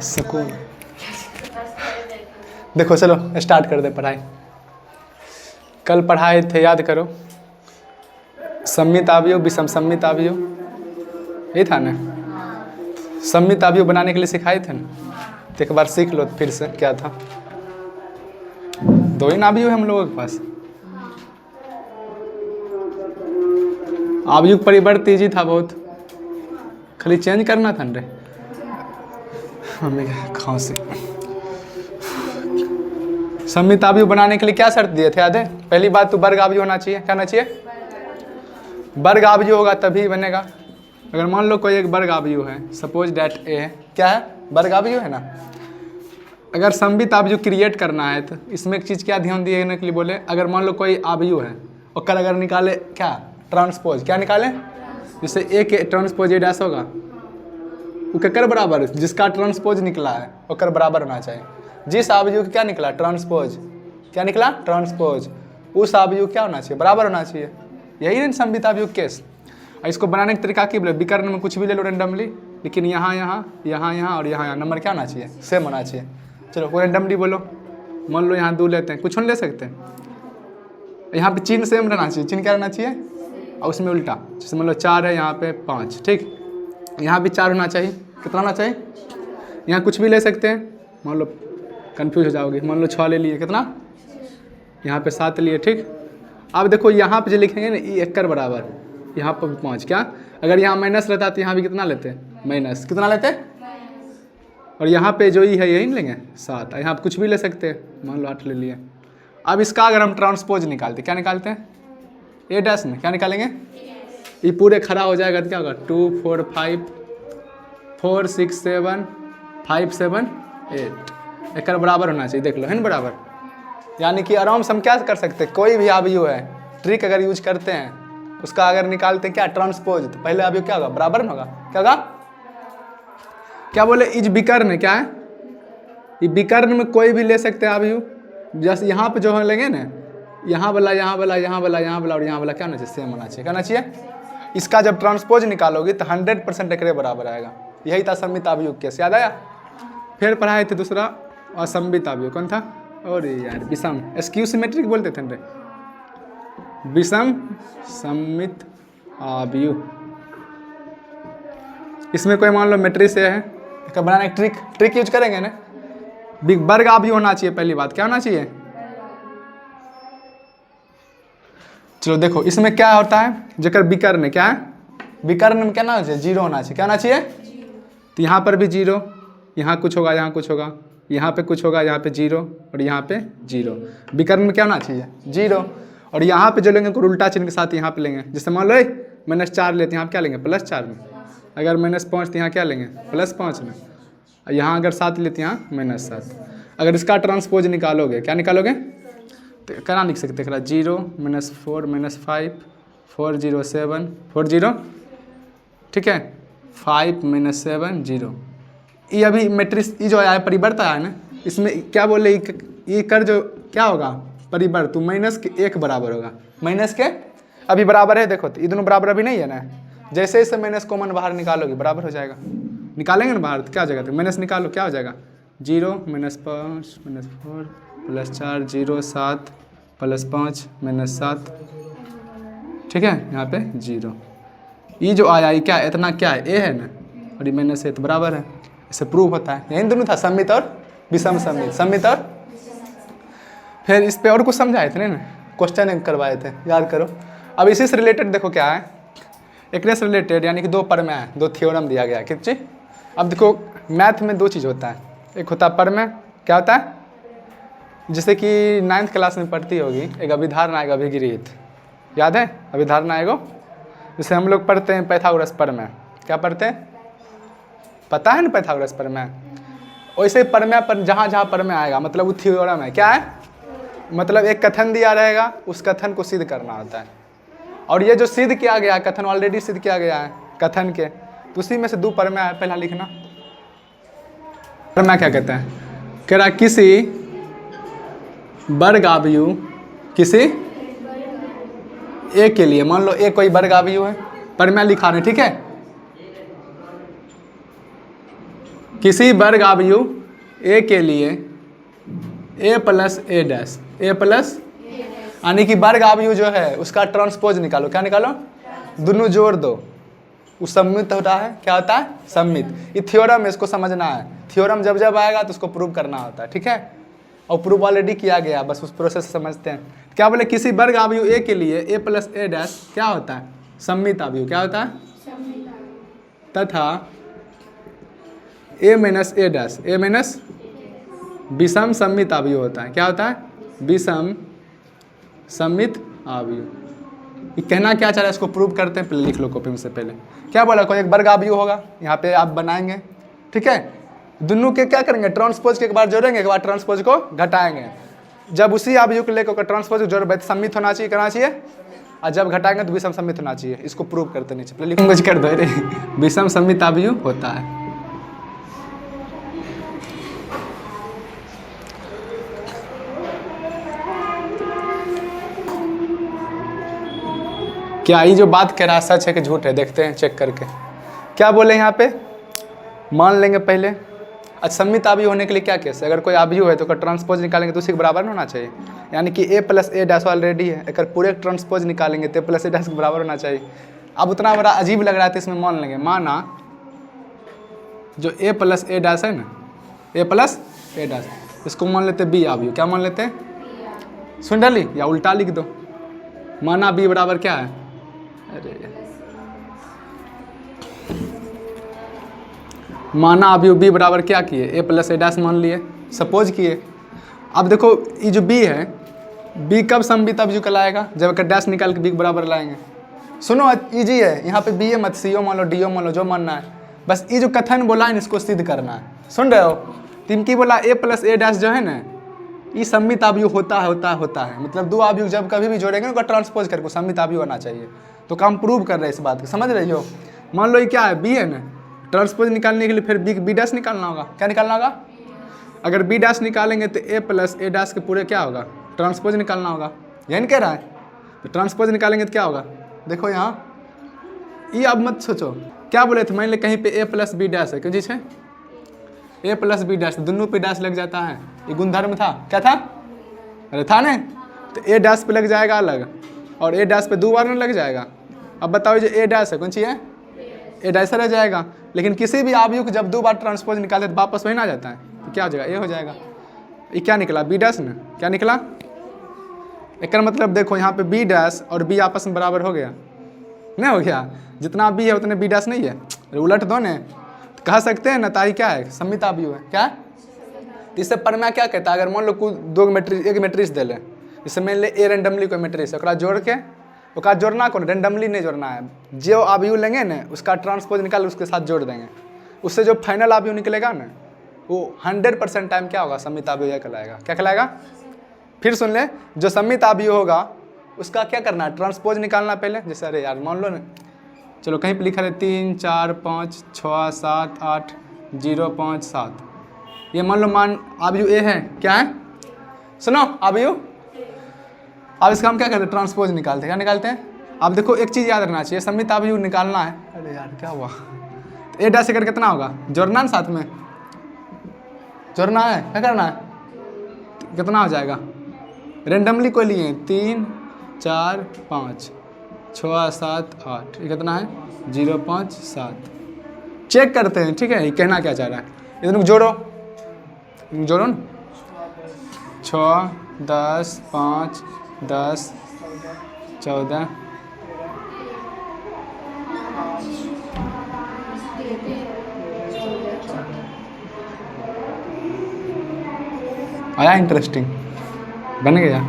सुकून। देखो चलो स्टार्ट कर दे पढ़ाई। कल पढ़ाए थे, याद करो, सममित अवयव, विषम सममित अवयव, यही था ना? सममित अवयव बनाने के लिए सिखाए थे ना, तो एक बार सीख लो फिर से क्या था। दो ही ना अवयव है हम लोगों के पास। अवयव परिवर्त इजी था बहुत, खाली चेंज करना था रे। हमें खांसी। सममित अवयव बनाने के लिए क्या शर्त दिए थे, याद है? पहली बात तो वर्ग अवयव होना चाहिए। क्या होना चाहिए? वर्ग अवयव होगा तभी बनेगा। अगर मान लो कोई एक वर्ग अवयव है, सपोज डैट ए है, क्या है? वर्ग अवयव है ना। अगर सममित अवयव क्रिएट करना है तो इसमें एक चीज़ क्या ध्यान देने के लिए बोले, अगर मान लो कोई अवयव है और कल अगर निकाले क्या ट्रांसपोज, क्या निकाले? जैसे ए के ट्रांसपोज ए डैश होगा, वो केकर बराबर, जिसका ट्रांसपोज निकला है ओकर बराबर होना चाहिए। जिस अवयव का क्या निकला? ट्रांसपोज। क्या निकला? ट्रांसपोज। उस अवयव क्या होना चाहिए? बराबर होना चाहिए। यही है सममित अवयव केस। इसको बनाने का तरीका क्या बोले? विकर्ण में कुछ भी ले लो रेंडमली, लेकिन यहाँ यहाँ यहाँ यहाँ और यहाँ यहाँ नंबर क्या होना चाहिए? सेम होना चाहिए। चलो कोई रेंडमली बोलो, मान लो यहाँ 2 लेते हैं, कुछ नहीं ले सकते। यहाँ पे चिन्ह सेम रहना चाहिए। चिन्ह क्या रहना चाहिए? और उसमें उल्टा, जैसे मान लो 4 है, यहाँ पे 5, ठीक। यहाँ भी 4 होना चाहिए। कितना होना चाहिए? यहाँ कुछ भी ले सकते हैं, मान लो कंफ्यूज हो जाओगे, मान लो 6 ले लिए, कितना? यहाँ पे 7 लिए, ठीक। अब देखो यहाँ पे जो लिखेंगे ना, ये 1 बराबर, यहाँ पर 5, क्या? अगर यहाँ माइनस रहता तो यहाँ भी कितना लेते? माइनस। कितना लेते? और यहाँ पे जो ई है यही लेंगे 7। यहाँ पे कुछ भी ले सकते हैं, मान लो 8 ले लिए। अब इसका अगर हम ट्रांसपोज निकालते, क्या निकालते हैं? ए डैश में क्या निकालेंगे? ये पूरे खड़ा हो जाएगा तो क्या होगा? 2 4 5 4 6 7 5 7 8 एक बराबर होना चाहिए। देख लो है ना बराबर। यानी कि आराम से हम क्या कर सकते हैं, कोई भी अवयव है, ट्रिक अगर यूज करते हैं, उसका अगर निकालते हैं क्या ट्रांसपोज, तो पहले अवयव क्या होगा? बराबर में होगा। क्या होगा? क्या बोले? इज विकर्ण, क्या है? ये विकर्ण में कोई भी ले सकते हैं अवयव। जैसे यहाँ पे जो हम लेंगे ना, यहाँ वाला यहाँ वाला यहाँ वाला यहाँ वाला और यहाँ वाला क्या होना चाहिए? सेम होना चाहिए। क्या होना चाहिए? इसका जब ट्रांसपोज निकालोगे तो 100% एकरे बराबर आएगा। यही था सममित अवयव केस, याद आया? फिर पढ़ाए थे दूसरा असममित अवयव, कौन था? और यार विषम, स्क्यू सिमेट्रिक बोलते थे रे, विषम सममित अवयव। इसमें कोई मान लो मैट्रिक्स है, इसका बनाने की ट्रिक यूज करेंगे ना। वर्ग अवयव होना चाहिए पहली बात। क्या होना चाहिए? चलो देखो इसमें क्या होता है, जेकर विकर्ण क्या है? विकर्ण में क्या होना चाहिए? 0 होना चाहिए। क्या होना चाहिए? तो यहाँ पर भी 0, यहाँ कुछ होगा, यहाँ कुछ होगा, यहाँ पे कुछ होगा, यहाँ पे 0 और यहाँ पे 0। विकर्ण में क्या होना चाहिए? 0। और यहाँ पे जो लेंगे उल्टा चिन्ह के साथ यहाँ पे लेंगे। जैसे मान लो -4 लेते हैं, यहाँ पे क्या लेंगे? +4 में। अगर -5 तो यहाँ क्या लेंगे? +5 में। यहाँ अगर 7 लेते हैं, यहाँ -7। अगर इसका ट्रांसपोज निकालोगे, क्या निकालोगे? तो क्या लिख सकते हैं? 0 -4 -5 4 0 7 4 0, ठीक है, 5 -7 0। ये अभी मैट्रिक्स ये जो आया है परिवर्त आया है ना, इसमें क्या बोले? ये कर जो क्या होगा? परिवर्त, तो -1 बराबर होगा। माइनस के अभी बराबर है, देखो तो ये दोनों बराबर अभी नहीं है ना। जैसे जैसे माइनस कॉमन बाहर निकालोगे बराबर हो जाएगा। निकालेंगे ना बाहर तो क्या हो जाएगा? तो माइनस निकालो, क्या हो जाएगा? 0 -5 -4 +4 0 7 +5 -7, ठीक है, यहाँ पे 0। ये जो आया ये क्या है? इतना क्या है? ए है ना, और ये माइनस है तो बराबर है। इससे प्रूव होता है। यही दोनों था, सममित और विषम सममित, सममित और। फिर इस पे और कुछ समझाए थे ना, क्वेश्चन करवाए थे, याद करो। अब इसी से रिलेटेड देखो क्या है, एक से रिलेटेड, यानी कि 2 प्रमेय, 2 थ्योरम दिया गया है। किस चीज? अब देखो मैथ में 2 चीज़ होता है, एक होता है प्रमेय, क्या होता है? जैसे कि 9th क्लास में पढ़ती होगी, एक अभिधारणा, एक अभिगृहीत, याद है? अभिधारणा एगो, जैसे हम लोग पढ़ते हैं पाइथागोरस प्रमेय। क्या पढ़ते हैं? पता है ना पाइथागोरस प्रमेय? वैसे प्रमेय पर जहाँ जहाँ प्रमेय आएगा मतलब वो थ्योरम है। क्या है? मतलब एक कथन दिया रहेगा, उस कथन को सिद्ध करना होता है। और ये जो सिद्ध किया गया है, कथन ऑलरेडी सिद्ध किया गया है कथन के, तो उसी में से 2 प्रमेय है। पहला लिखना प्रमेय क्या कहते हैं? कह रहा किसी वर्ग अवयव, किसी ए के लिए, मान लो ए कोई वर्ग अवयव है, प्रमेय लिखा है, ठीक है। किसी वर्ग आव्यु ए के लिए ए प्लस ए डैश, ए प्लस यानी कि वर्ग आव्यु जो है उसका ट्रांसपोज निकालो। क्या निकालो? दोनों जोड़ दो, वो सम्मित होता है। क्या होता है? सम्मित। ये थ्योरम है, इसको समझना है। थ्योरम जब जब आएगा तो उसको प्रूव करना होता है, ठीक है। और प्रूव ऑलरेडी किया गया, बस उस प्रोसेस से समझते हैं। क्या बोले? किसी वर्ग आव्यु ए के लिए ए प्लस ए डैश क्या होता है? सम्मित आव्यु। क्या होता है? तथा ए माइनस ए डैश, ए माइनस विषम सम्मित आव्यु होता है। क्या होता है? विषम सम्मित आव्यु। ये कहना क्या चाह रहा है इसको प्रूव करते हैं, पहले लिख लो कॉपी में से। पहले क्या बोला? कोई एक वर्ग आव्यु होगा, यहाँ पे आप बनाएंगे, ठीक है। दोनों के क्या करेंगे? ट्रांसपोज के एक बार जोड़ेंगे, एक बार ट्रांसपोज को घटाएंगे। जब उसी आव्यु को लेकर ट्रांसपोज जोड़ सम्मित होना चाहिए, करना चाहिए, और जब घटाएंगे तो विषम सम्मित होना चाहिए। इसको प्रूव करते नीचे, पहले लिखूंगा कर दो रे। विषम सम्मित आव्यु होता है। क्या ये जो बात कह रहा है सच है कि झूठ है? देखते हैं चेक करके। क्या बोले यहाँ पे? मान लेंगे पहले। अच्छा, सम्मित आव्यु होने के लिए क्या केस है? अगर कोई आव्यु है तो उसका ट्रांसपोज निकालेंगे तो उसी के बराबर होना चाहिए। यानी कि ए प्लस ए डैश ऑलरेडी है, अगर पूरे ट्रांसपोज निकालेंगे तो ए प्लस ए डैश के बराबर होना चाहिए। अब उतना बड़ा अजीब लग रहा है तो इसमें मान लेंगे, माना जो ए प्लस ए डैश है ना, ए प्लस ए डैश, इसको मान लेते बी आव्यु। क्या मान लेते हैं? सुन डाली या उल्टा लिख दो। माना बी बराबर क्या है? अरे माना आव्यु बी बराबर क्या किए? ए प्लस ए डैश मान लिए, सपोज किए। अब देखो ये जो बी है, बी कब सम्मित आव्यु कहलाएगा? जब अगर डैश निकाल के बी के बराबर लाएंगे। सुनो इजी है, यहाँ पे बी ए मत सी ओ मान लो, डी ओ मान लो, जो मानना है। बस ये जो कथन बोला है इसको सिद्ध करना है। सुन रहे हो? तिनकी बोला ए प्लस ए डैश जो है ना, ये सम्मित आव्यु होता है। मतलब दो आव्यु जब कभी भी जोड़ेंगे उनका ट्रांसपोज करके सम्मित आव्यु होना चाहिए। तो काम प्रूव कर रहे हैं इस बात को, समझ रही हो? मान लो ये क्या है? बी है ना, ट्रांसपोज निकालने के लिए फिर बी डैश निकालना होगा। क्या निकालना होगा? अगर बी डैश निकालेंगे तो ए प्लस ए डैश के पूरे क्या होगा? ट्रांसपोज निकालना होगा। यही कह रहा है। तो ट्रांसपोज निकालेंगे तो क्या होगा? देखो यहाँ ये अब मत सोचो क्या बोले थे। मान ली कहीं पे ए प्लस बी डैश है, क्यों जी है? ए प्लस बी डैश, दोनों पे डैश लग जाता है। ये गुणधर्म था। क्या था? अरे था ना। तो ए डैश पे लग जाएगा अलग, और ए डैश पे दो बार न लग जाएगा। अब बताओ जो ए डैश है कौन सी है? ए डैश रह जाएगा। लेकिन किसी भी आव्यु को जब दो बार ट्रांसपोज निकालते तो वापस वही ना जाता है, तो क्या हो जाएगा? ए हो जाएगा। ये क्या निकला? बी डैश ना। क्या निकला? एक मतलब देखो यहाँ पे बी डैश और बी आपस में बराबर हो गया, नहीं हो गया? जितना बी है उतने बी डैश नहीं है, उलट दो ने। तो कह सकते हैं ना ताई क्या है? सम्मित आव्यु है। क्या? तो इससे प्रमेय क्या कहता है? अगर मान लो एक मैट्रिक्स दे ले, इससे मान ले ए रेंडमली कोई मैट्रिक्स है, जोड़ के उसका जोड़ना कौन? रेंडमली नहीं जोड़ना है। जो आव्यु लेंगे ना उसका ट्रांसपोज निकाल उसके साथ जोड़ देंगे, उससे जो फाइनल आव्यु निकलेगा ना वो 100% टाइम क्या होगा? सम्मित आव्यु कहलाएगा। क्या कहलाएगा? फिर सुन ले, जो सम्मित आव्यु होगा उसका क्या करना है? ट्रांसपोज निकालना पहले। जैसे अरे यार मान लो ना, चलो कहीं पे लिखा है 3 4 5 6 7 8 0 5 7, ये मान लो आव्यु ए है। क्या है? सुनो आव्यु। अब इसका हम क्या करते हैं? ट्रांसपोज निकालते हैं। क्या निकालते हैं? अब देखो एक चीज़ याद रखना चाहिए, सम्मित आव्यु निकालना है। अरे यार क्या हुआ? ए डैश कर कितना होगा? जोड़ना है साथ में, जोड़ना है। क्या करना है? कितना हो जाएगा? रेंडमली कोई लिए 3 4 5 6 7 8, ये कितना है? 0 5 7। चेक करते हैं, ठीक है? ये कहना क्या चाह रहा है? ये दोनों जोड़ो, जोड़ो ना। 6 10 5 10 14 आया? इंटरेस्टिंग बन गया।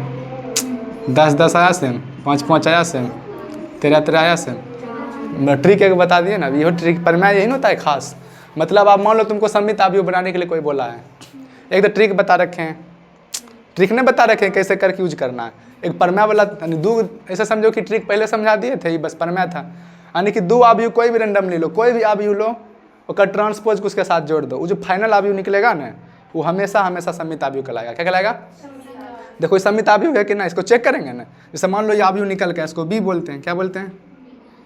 10 10 आया सेम, 5 5 आया सेम, 13 13 आया सेम। ट्रिक एक बता दिए ना, ये ट्रिक पर मैं यही ना होता है खास। मतलब आप मान लो तुमको सम्मित आव्यु बनाने के लिए कोई बोला है, एक तो ट्रिक बता रखे हैं, ट्रिक ने बता रखे हैं कैसे करके यूज करना है। एक परमेय वाला दो, ऐसा समझो कि ट्रिक पहले समझा दिए थे, ये बस परमेय था। यानी कि दो आव्यु कोई भी रेंडम ले लो, कोई भी आव्यु लो, उसका ट्रांसपोज को उसके साथ जोड़ दो, वो जो फाइनल आव्यु निकलेगा ना वो हमेशा हमेशा सम्मित आव्यु कहलाएगा। क्या कहलाएगा? देखो सम्मित आव्यु है कि ना, इसको चेक करेंगे ना। जैसे मान लो ये आव्यु निकल के इसको बी बोलते हैं। क्या बोलते हैं?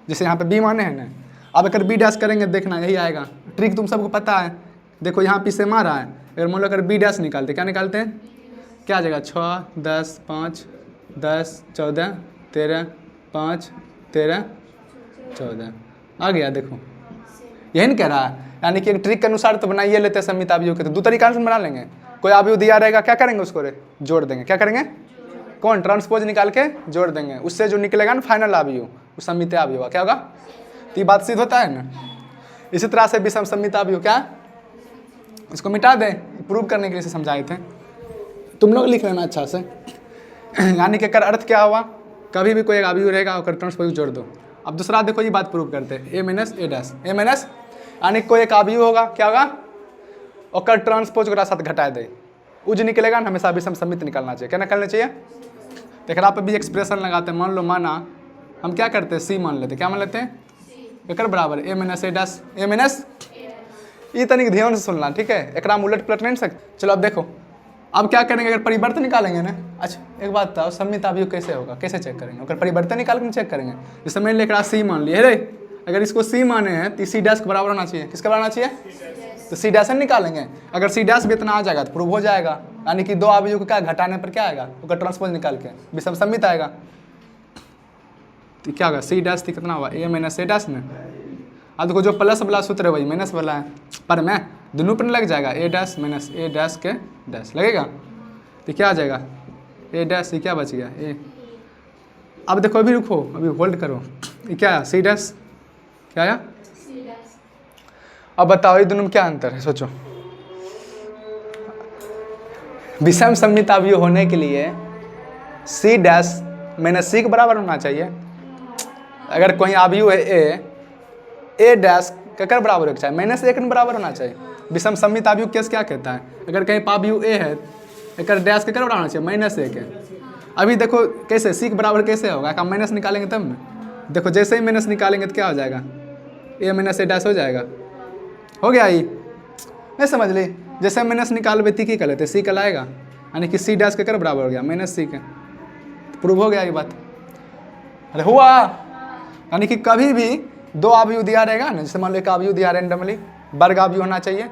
जैसे यहाँ पे बी माने हैं ना, अब अगर बी डैश करेंगे देखना यही आएगा। ट्रिक तुम सबको पता है, देखो यहाँ पी से मारा है, अगर मान लो अगर बी डैश निकालते, क्या निकालते हैं, क्या आ जाएगा 6 10 5 10 14 13 5 13 14 आ गया। देखो यही नहीं कह रहा है, यानी कि एक ट्रिक के अनुसार तो बनाइए लेते हैं सममित अवयव के, तो दो तरीका से बना लेंगे। कोई अवयव दिया रहेगा, क्या करेंगे उसको जोड़ देंगे, क्या करेंगे, कौन ट्रांसपोज निकाल के जोड़ देंगे, उससे जो निकलेगा ना फाइनल अवयव वो सममित अवयव क्या होगा। तो ये बात सिद्ध होता है ना। इसी तरह से विषम सममित अवयव क्या, इसको मिटा दें, प्रूव करने के लिए समझाए थे, तुम लोग लिख लेना अच्छा से। यानी कि अर्थ क्या हुआ, कभी भी कोई एक अवयव रहेगा और ट्रांसपोज जोड़ दो। अब दूसरा देखो ये बात प्रूव करते हैं, ए माइनस ए डैश, ए माइनस यानी कोई एक अवयव होगा, क्या होगा, और ट्रांसपोज के साथ घटा दे, वो जो निकलेगा ना हमेशा विषम सममित निकालना चाहिए। क्या निकालना चाहिए, देखा पे भी एक्सप्रेशन लगाते हैं। मान लो माना हम क्या करते हैं, सी मान लेते, क्या मान लेते हैं, एकर बराबर ए माइनस ए डैश, ए माइनस ये तनिक ध्यान से सुनना, ठीक है, एक उलट पलट नहीं सकते। चलो अब देखो, अब क्या करेंगे, अगर परिवर्तन निकालेंगे ना, अच्छा एक बात बताओ, सममित अवयव कैसे होगा, कैसे चेक करेंगे, अगर परिवर्तन निकाल के चेक करेंगे। जैसे मैंने लेकर सी मान लिया रे, अगर इसको सी माने हैं तो सी डैश के बराबर होना चाहिए, किसके बराबर होना चाहिए, तो सी डैश निकालेंगे। अगर सी डैश भी इतना आ जाएगा तो प्रूव हो जाएगा, यानी कि दो अवयव को क्या घटाने पर क्या आएगा, उसका ट्रांसपोज निकाल के विषम सममित आएगा। तो क्या होगा, सी डैश कितना हुआ, ए माइनस ए डैश में। अब देखो जो प्लस वाला सूत्र है वही माइनस वाला है, पर मैं दोनों पर लग जाएगा, ए डैश माइनस ए डैश के डैश लगेगा, तो क्या आ जाएगा, ए डैश, ये क्या बच गया ए। अब देखो अभी रुको, अभी होल्ड करो, ये क्या आया, सी डैश, क्या आया। अब बताओ ये दोनों में क्या अंतर है, सोचो। विषम सममित अवयव होने के लिए सी डैश माइनस सी के बराबर होना चाहिए। अगर कोई अवयव है ए डैश केकर बराबर होना चाहिए, माइनस ए के बराबर होना चाहिए। विषम सममित अवयव केस क्या कहता है, अगर कहीं अवयव ए है एक डैश केकर बराबर होना चाहिए, माइनस ए के। अभी देखो कैसे सी के बराबर कैसे होगा, हम माइनस निकालेंगे तब ना, देखो जैसे ही माइनस निकालेंगे तो क्या हो जाएगा, ए माइनस ए डैश हो जाएगा, हो गया। ये नहीं समझ ली, जैसे माइनस निकालबे ती की कर लेते, सी कल आएगा, यानी कि सी डैश केकर बराबर हो गया, माइनस सी के, प्रूव हो गया ये बात। अरे हुआ, यानी कि कभी भी दो अवयव दिया रहेगा ना, जैसे मान लो एक अवयव दिया रैंडमली, वर्ग अवयव होना चाहिए,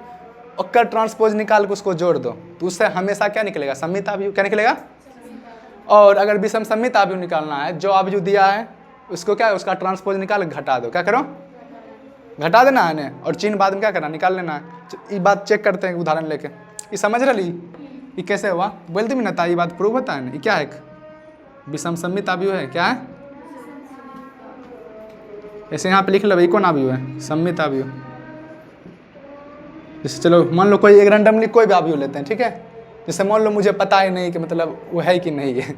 और ट्रांसपोज निकाल के उसको जोड़ दो, तो उससे हमेशा क्या निकलेगा, सममित अवयव, क्या निकलेगा। और अगर विषम सममित अवयव निकालना है, जो अवयव दिया है उसको क्या है, उसका ट्रांसपोज निकाल घटा दो, क्या करो, घटा देना है ना, और चिन्ह बाद में क्या करना, निकाल लेना है। ये बात चेक करते हैं उदाहरण लेके, ये समझ रही, ये कैसे हुआ, बोलती भी ना था, ये बात प्रूव होता है ना। ये क्या है, विषम सममित अवयव है, क्या है, ऐसे यहाँ पे लिख लो, ये कौन अवयव है, सममित अवयव। जैसे चलो मान लो कोई एक रैंडमली कोई भी अवयव लेते हैं, ठीक है, जैसे मान लो मुझे पता ही नहीं कि मतलब वो है कि नहीं है,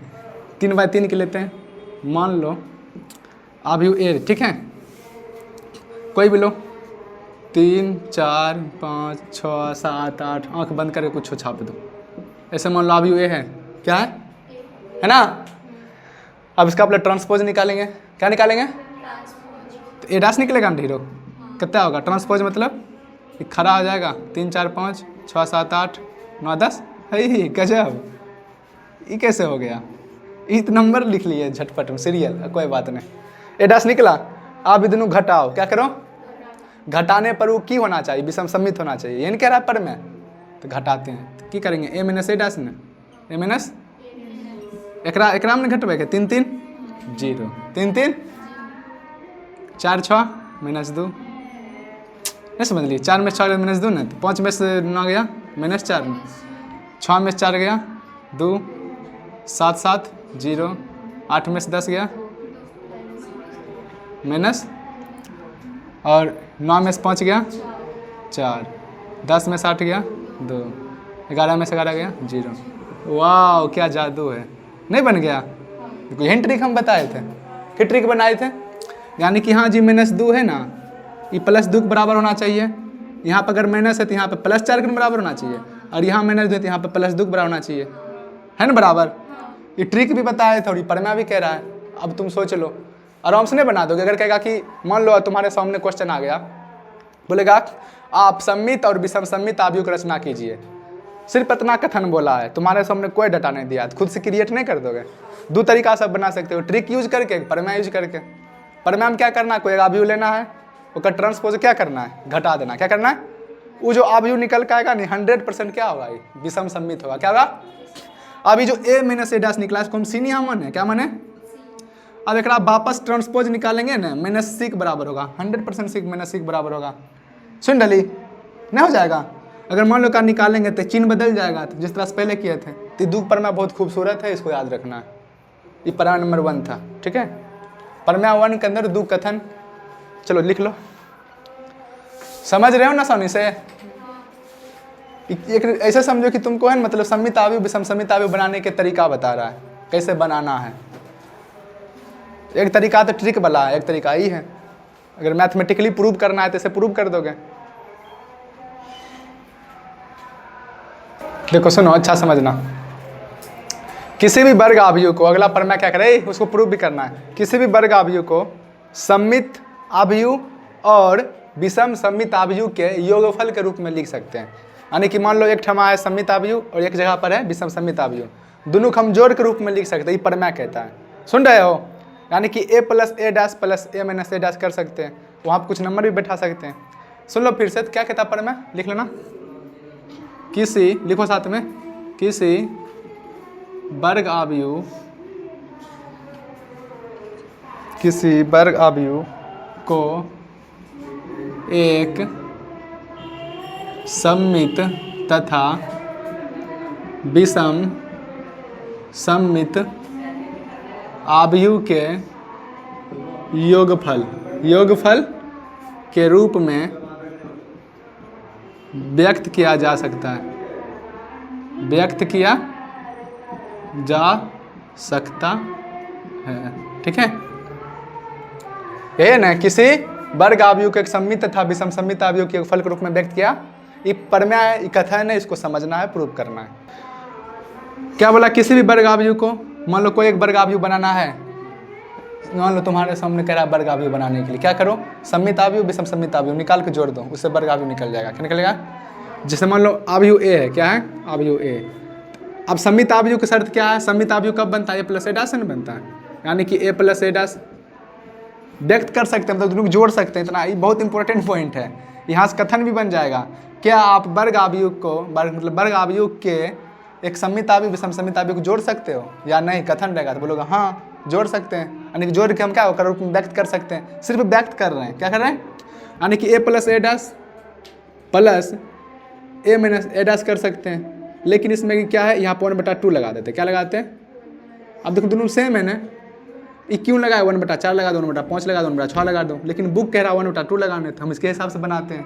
3x3 के लेते हैं, मान लो अवयव ए, ठीक है, कोई भी लो, 3 4 5 6 7 8, आँख बंद करके कुछ छाप दो, ऐसे मान लो अवयव ए है, क्या है ना। अब इसका अपना ट्रांसपोज निकालेंगे, क्या निकालेंगे, तो ए डैश निकलेगा ना ढीरो, कितना होगा ट्रांसपोज, मतलब ये खड़ा हो जाएगा, 3 4 5 6 7 8 9 10, है गजब, ये कैसे हो गया, इस नंबर लिख लिए झटपट में सीरियल, कोई बात नहीं। ए डैश निकला, आप दोनों घटाओ, क्या करो, घटाने पर वो की होना चाहिए, विषम सममित होना चाहिए, ये नहीं कह रहा पर में, तो घटाते हैं, तो की करेंगे, ए माइनस ए डैश ने, ए माइनस एकराम ने घटबे के 3 3 0 3 3 4 6 माइनस 2, नहीं समझ ली, 4 में 4 माइनस 2 ना, तो 5 में से 9 गया माइनस 4 में, 6 में से 4 गया 2, 7 7 0, 8 में से 10 गया माइनस, और 9 में से 5 गया 4, 10 में से 8 गया 2, 11 में से 11 गया 0। वाह क्या जादू है, नहीं बन गया। यही ट्रिक हम बताए थे, क्या ट्रिक बनाए थे, यानी कि हाँ जी माइनस 2 है ना, ये प्लस 2 के बराबर होना चाहिए, यहाँ पर अगर माइनस है तो यहाँ पे प्लस 4 के बराबर होना चाहिए, और यहाँ माइनस 2 है तो यहाँ पे प्लस 2 के बराबर होना चाहिए, है ना बराबर। ये ट्रिक भी बताया थोड़ी, परमा भी कह रहा है, अब तुम सोच लो, आराम से नहीं बना दोगे। अगर कहेगा कि मान लो तुम्हारे सामने क्वेश्चन आ गया, बोलेगा आप सममित और विषम सममित अवयव की रचना कीजिए, सिर्फ इतना कथन बोला है, तुम्हारे सामने कोई डाटा नहीं दिया, खुद से क्रिएट नहीं कर दोगे। दो तरीका से बना सकते हो, ट्रिक यूज करके, परमा यूज करके। परमा में क्या करना है, कोई अवयव लेना है, उसका ट्रांसपोज क्या करना है, घटा देना, क्या करना है, वो जो आयु निकल के आएगा नहीं 100% क्या होगा, ये विषम सम्मित होगा। क्या होगा? अभी जो a माइनस a डैश निकला इसको हम सी नहीं माने, क्या माने? अब एक वापस ट्रांसपोज निकालेंगे ना, माइनस सी के बराबर होगा, 100% सी माइनस सी के बराबर होगा। सुन डली नहीं हो जाएगा। अगर मान लो का निकालेंगे तो चिन्ह बदल जाएगा, तो जिस तरह से पहले किए थे। तो दो प्रमेय बहुत खूबसूरत है, इसको याद रखना है। ये प्रमेय नंबर 1 था, ठीक है। प्रमेय 1 के अंदर दो कथन, चलो लिख लो। समझ रहे हो ना आसानी से? एक ऐसा समझो कि तुमको है मतलब सम्मित आयु विषम सम्मित आयु बनाने के तरीका बता रहा है, कैसे बनाना है। एक तरीका तो ट्रिक वाला है, एक तरीका ही है। अगर मैथमेटिकली प्रूव करना है तो इसे प्रूव कर दोगे। देखो सुनो, अच्छा समझना। किसी भी वर्ग आयु को, अगला प्रमेय क्या करे, उसको प्रूव भी करना है। किसी भी वर्ग आयु को सम्मित आयु और विषम सम्मित आयु के योगफल के रूप में लिख सकते हैं। यानी कि मान लो एक ठमा है सम्मित आयु और एक जगह पर है विषम सम्मित आयु, दोनों को हम जोड़ के रूप में लिख सकते हैं। ये प्रमेय कहता है, सुन रहे हो? यानी कि a plus a dash plus a minus a dash कर सकते हैं, वहाँ पर कुछ नंबर भी बैठा सकते हैं। सुन लो फिर से, क्या कहता है प्रमेय, लिख लेना। किसी, लिखो साथ में, किसी वर्ग आयु, किसी वर्ग आयु को एक सम्मित तथा विषम सम्मित आयु के योगफल के रूप में व्यक्त किया जा सकता है, व्यक्त किया जा सकता है, ठीक है। ये ना किसी वर्ग आयु को एक सम्मित तथा विषम सम्मित आयु के योगफल के रूप में व्यक्त किया। ये प्रमेय, ये कथन है, इसको समझना है, प्रूव करना है। क्या बोला? किसी भी वर्ग आयु को, मान लो कोई एक वर्ग आयु बनाना है, मान लो तुम्हारे सामने कह रहा है वर्ग आयु बनाने के लिए, क्या करो, सम्मित आयु विषम सम्मित आयु निकाल के जोड़ दो, उससे वर्ग आयु निकल जाएगा। क्या निकलेगा? जैसे मान लो आयु ए है, क्या है आयु ए। अब सम्मित आयु की शर्त क्या है? सम्मित आयु कब बनता है? a प्लस a डैश से बनता है, यानी कि a प्लस a डैश व्यक्त कर सकते हैं, मतलब दोनों को जोड़ सकते हैं। इतना ये बहुत इंपॉर्टेंट पॉइंट है, यहाँ से कथन भी बन जाएगा। क्या आप वर्ग आयु को, मतलब वर्ग आयु के एक सम्मित आयु विषम सम्मित आयु को जोड़ सकते हो या नहीं? कथन रहेगा तो बोलोगे हाँ जोड़ सकते हैं, यानी कि जोड़ के हम क्या होकर रूप में व्यक्त कर सकते हैं। सिर्फ व्यक्त कर रहे हैं, क्या कर रहे हैं, यानी कि a plus a dash plus a minus a dash कर सकते हैं। लेकिन इसमें क्या है, यहाँ पर 1/2 लगा देते हैं। क्या लगाते हैं? अब देखो दोनों सेम है ना, ये क्यों लगाए? 1/4 लगा दो, 1/5 लगा दो, 1/6 लगा दो। लेकिन बुक कह रहा है 1/2 लगाने, तो हम इसके हिसाब से बनाते हैं।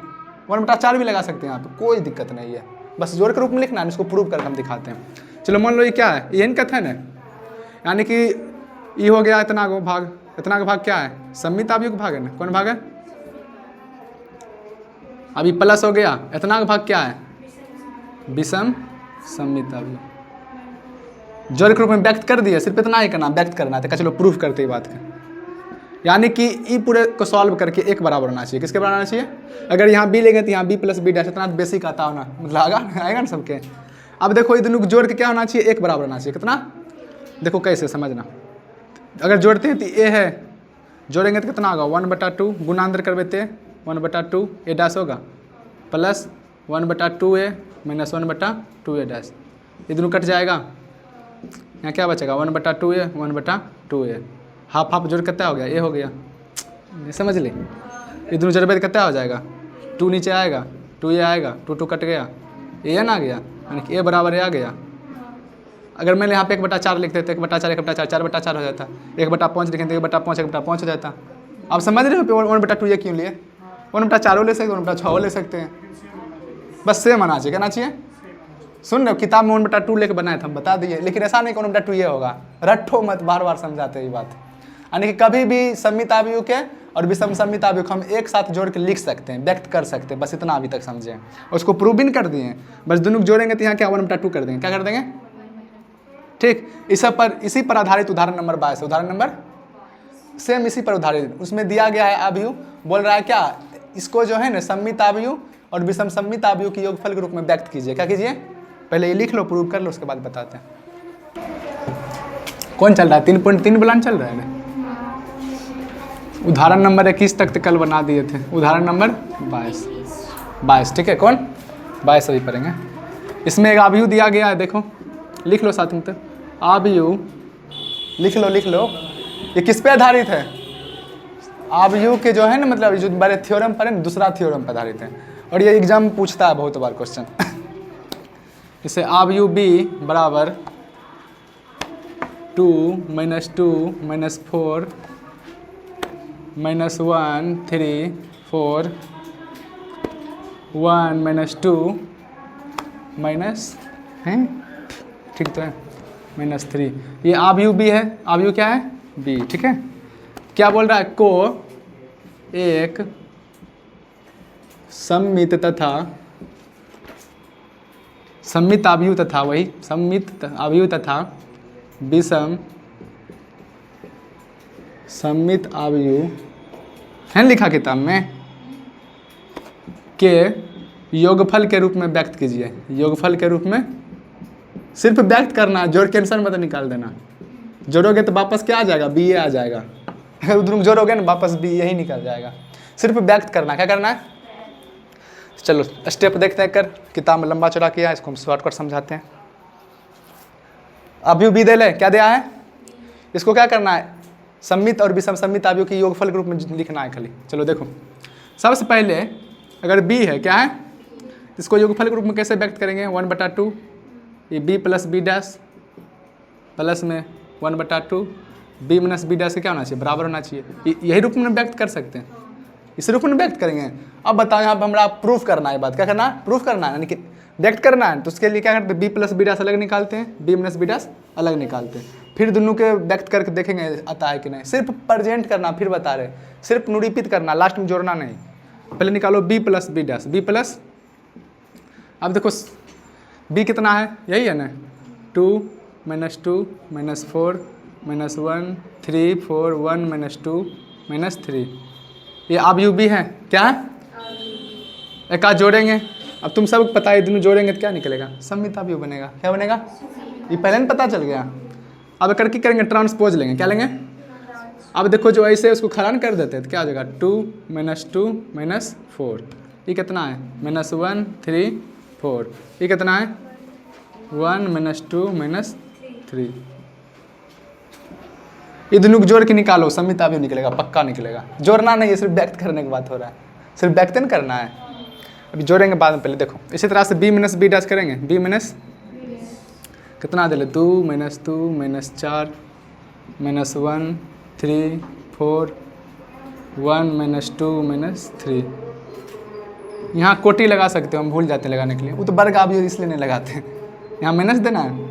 1/4 भी लगा सकते हैं, यहाँ पर कोई दिक्कत नहीं है, बस जोड़ के रूप में लिखना है, इसको प्रूव करके हम दिखाते हैं। चलो मान लो ये क्या है, ये कथन है, यानी कि ये हो गया इतना को भाग, इतना का भाग क्या है? सम्मित आयु का भाग है ना, कौन भाग है? अभी प्लस हो गया, इतना का भाग क्या है? विषम सम्मित आयु। जोड़ के रूप में व्यक्त कर दिया, सिर्फ इतना ही करना, व्यक्त करना था। चलो प्रूफ करते ही बात का, यानी कि ई पूरे को सॉल्व करके एक बराबर होना चाहिए। किसके बराबर होना चाहिए? अगर यहाँ बी लेंगे तो यहाँ बी प्लस बी डैश, इतना बेसिक आता होना, मतलब आएगा ना सबके। अब देखो ये दोनों को जोड़ के क्या होना चाहिए? एक बराबर होना चाहिए। कितना? देखो कैसे समझना, अगर जोड़ते हैं तो ए है, जोड़ेंगे तो कितना होगा? 1/2, गुणांतर कर देते हैं, 1/2 ए डैश होगा प्लस 1/2 ए माइनस 1/2 ए डैश। ये दोनों कट जाएगा, यहाँ क्या बचेगा? 1/2 ए 1/2 ए, हाफ हाफ जोड़ कितना हो गया? ए हो गया, ये समझ ले। ये दोनों जोड़ पे कितना हो जाएगा? 2 नीचे आएगा, 2 ये आएगा, 2 कट गया, ए एन आ गया, यानी कि ए बराबर ए आ गया। अगर मैंने यहाँ पे 1/4 लिख देते, 1/4 1/4 4/4 हो जाता, 1/5 लिखेंगे 1/5 1/5 हो जाता। अब समझ रहे हो 1/2 ये क्यों लिए? 1/4 ले सकते, 1/6 ले सकते हैं, बस सेम आना चाहिए। कहना चाहिए, सुन रहे हो, किताब में 1/2 लेके बनाए थे, हम बता दिए, लेकिन ऐसा नहीं कि 1/2 ये होगा। रट्ठो मत, बार बार समझाते ये बात। यानी कि कभी भी सम्मित आयु के और विषम सम्मित आयु को हम एक साथ जोड़ के लिख सकते हैं, व्यक्त कर सकते हैं, बस इतना अभी तक समझे। उसको प्रूव भी कर दिए, बस दोनों जोड़ेंगे तो यहाँ क्या 1/2 कर देंगे। क्या कर देंगे? ठीक। इसी पर आधारित उदाहरण नंबर 22, उदाहरण नंबर सेम इसी पर आधारित, उसमें दिया गया है आयु, बोल रहा है क्या, इसको जो है ना सम्मित आयु और विषम सम्मित आयु के योगफल के रूप में व्यक्त कीजिए। क्या कीजिए? पहले ये लिख लो, प्रूव कर लो, उसके बाद बताते हैं। कौन चल रहा है? 3.3 बुलान चल रहा है ना। उदाहरण नंबर 21 तक तो कल बना दिए थे, उदाहरण नंबर 22। 22, ठीक है। कौन 22 अभी पढ़ेंगे। इसमें एक आबयू दिया गया है, देखो लिख लो साथ में, तो आबयू लिख लो। ये किस पे आधारित है? आबयू के जो है ना, मतलब जो बड़े थ्योरम पर है ना, दूसरा थ्योरम पर आधारित है। और ये एग्जाम पूछता है बहुत बार क्वेश्चन। इसे आबयू बी बराबर 2 - 2 - 4 - 1 3 4 1 - 2 माइनस है, ठीक तो है, -3। ये आबयू बी है, आबयू क्या है? बी, ठीक है। क्या बोल रहा है? को एक सममित तथा सममित आबयू तथा, वही सममित आबयू तथा विषम सममित आबयू है लिखा किताब में, के योगफल के रूप में व्यक्त कीजिए। योगफल के रूप में सिर्फ व्यक्त करना, जोड़ के आंसर मत निकाल देना। जोड़ोगे तो वापस क्या आ जाएगा? बी ए आ जाएगा। अगर उधर जोड़ोगे ना वापस बी ए ही निकल जाएगा। सिर्फ व्यक्त करना, क्या करना है? चलो स्टेप देखते हैं कर, किताब में लंबा चौड़ा किया है, इसको हम शॉर्टकट समझाते हैं। आबयू बी दे ले, क्या दिया है? इसको क्या करना है? सम्मित और विषम सम्मित आबयू की योगफल के रूप में लिखना है खाली। चलो देखो, सबसे पहले अगर बी है, क्या है, इसको योगफल के रूप में कैसे व्यक्त करेंगे? 1/2, ये B plus B dash plus में 1/2, बी माइनस बी डैश क्या होना चाहिए? बराबर होना चाहिए। यही रूप में व्यक्त कर सकते हैं, इस रूप में व्यक्त करेंगे। अब बताओ यहाँ पर हमारा प्रूफ करना है, बात क्या करना है? प्रूफ करना है, यानी कि व्यक्त करना है। तो उसके लिए क्या करते हैं? बी प्लस बी डैश अलग निकालते हैं, बी माइनस बी डैश अलग निकालते हैं, फिर दोनों के व्यक्त करके देखेंगे आता है कि नहीं। सिर्फ प्रेजेंट करना, फिर बता रहे, सिर्फ निरूपित करना, लास्ट में जोड़ना नहीं। पहले निकालो B plus B dash, B plus, अब देखो बी कितना है? यही है ना, 2 - 2 - 4 - 1 3 4 1 - 2 - 3। ये आबयू बी है, क्या है? एक आध जोड़ेंगे। अब तुम सब पता है, दोनों जोड़ेंगे तो क्या निकलेगा? सम्मित आबयू बनेगा। क्या बनेगा? ये पहले नहीं पता चल गया। अब करके करेंगे, ट्रांसपोज लेंगे। क्या लेंगे? अब देखो जो ऐसे उसको खरान कर देते हैं तो क्या हो जाएगा? 2 - 2 - 4, ये कितना है? -1 3 4, ये कितना है? 1 - 2 - 3। ये दोनों को जोड़ के निकालो, सम्मित आबयू निकलेगा, पक्का निकलेगा। जोड़ना नहीं है, सिर्फ व्यक्त करने की बात हो रहा है, सिर्फ व्यक्तन करना है। अभी जोड़ेंगे बाद में, पहले देखो इसी तरह से बी माइनस बी डैश करेंगे। बी माइनस कितना दे ले? 2 - 2 - 4 -1 3 4 1 - 2 - 3। यहाँ कोटी लगा सकते हो, हम भूल जाते हैं लगाने के लिए, वो तो वर्ग आबयू इसलिए नहीं लगाते हैं। यहाँ माइनस देना है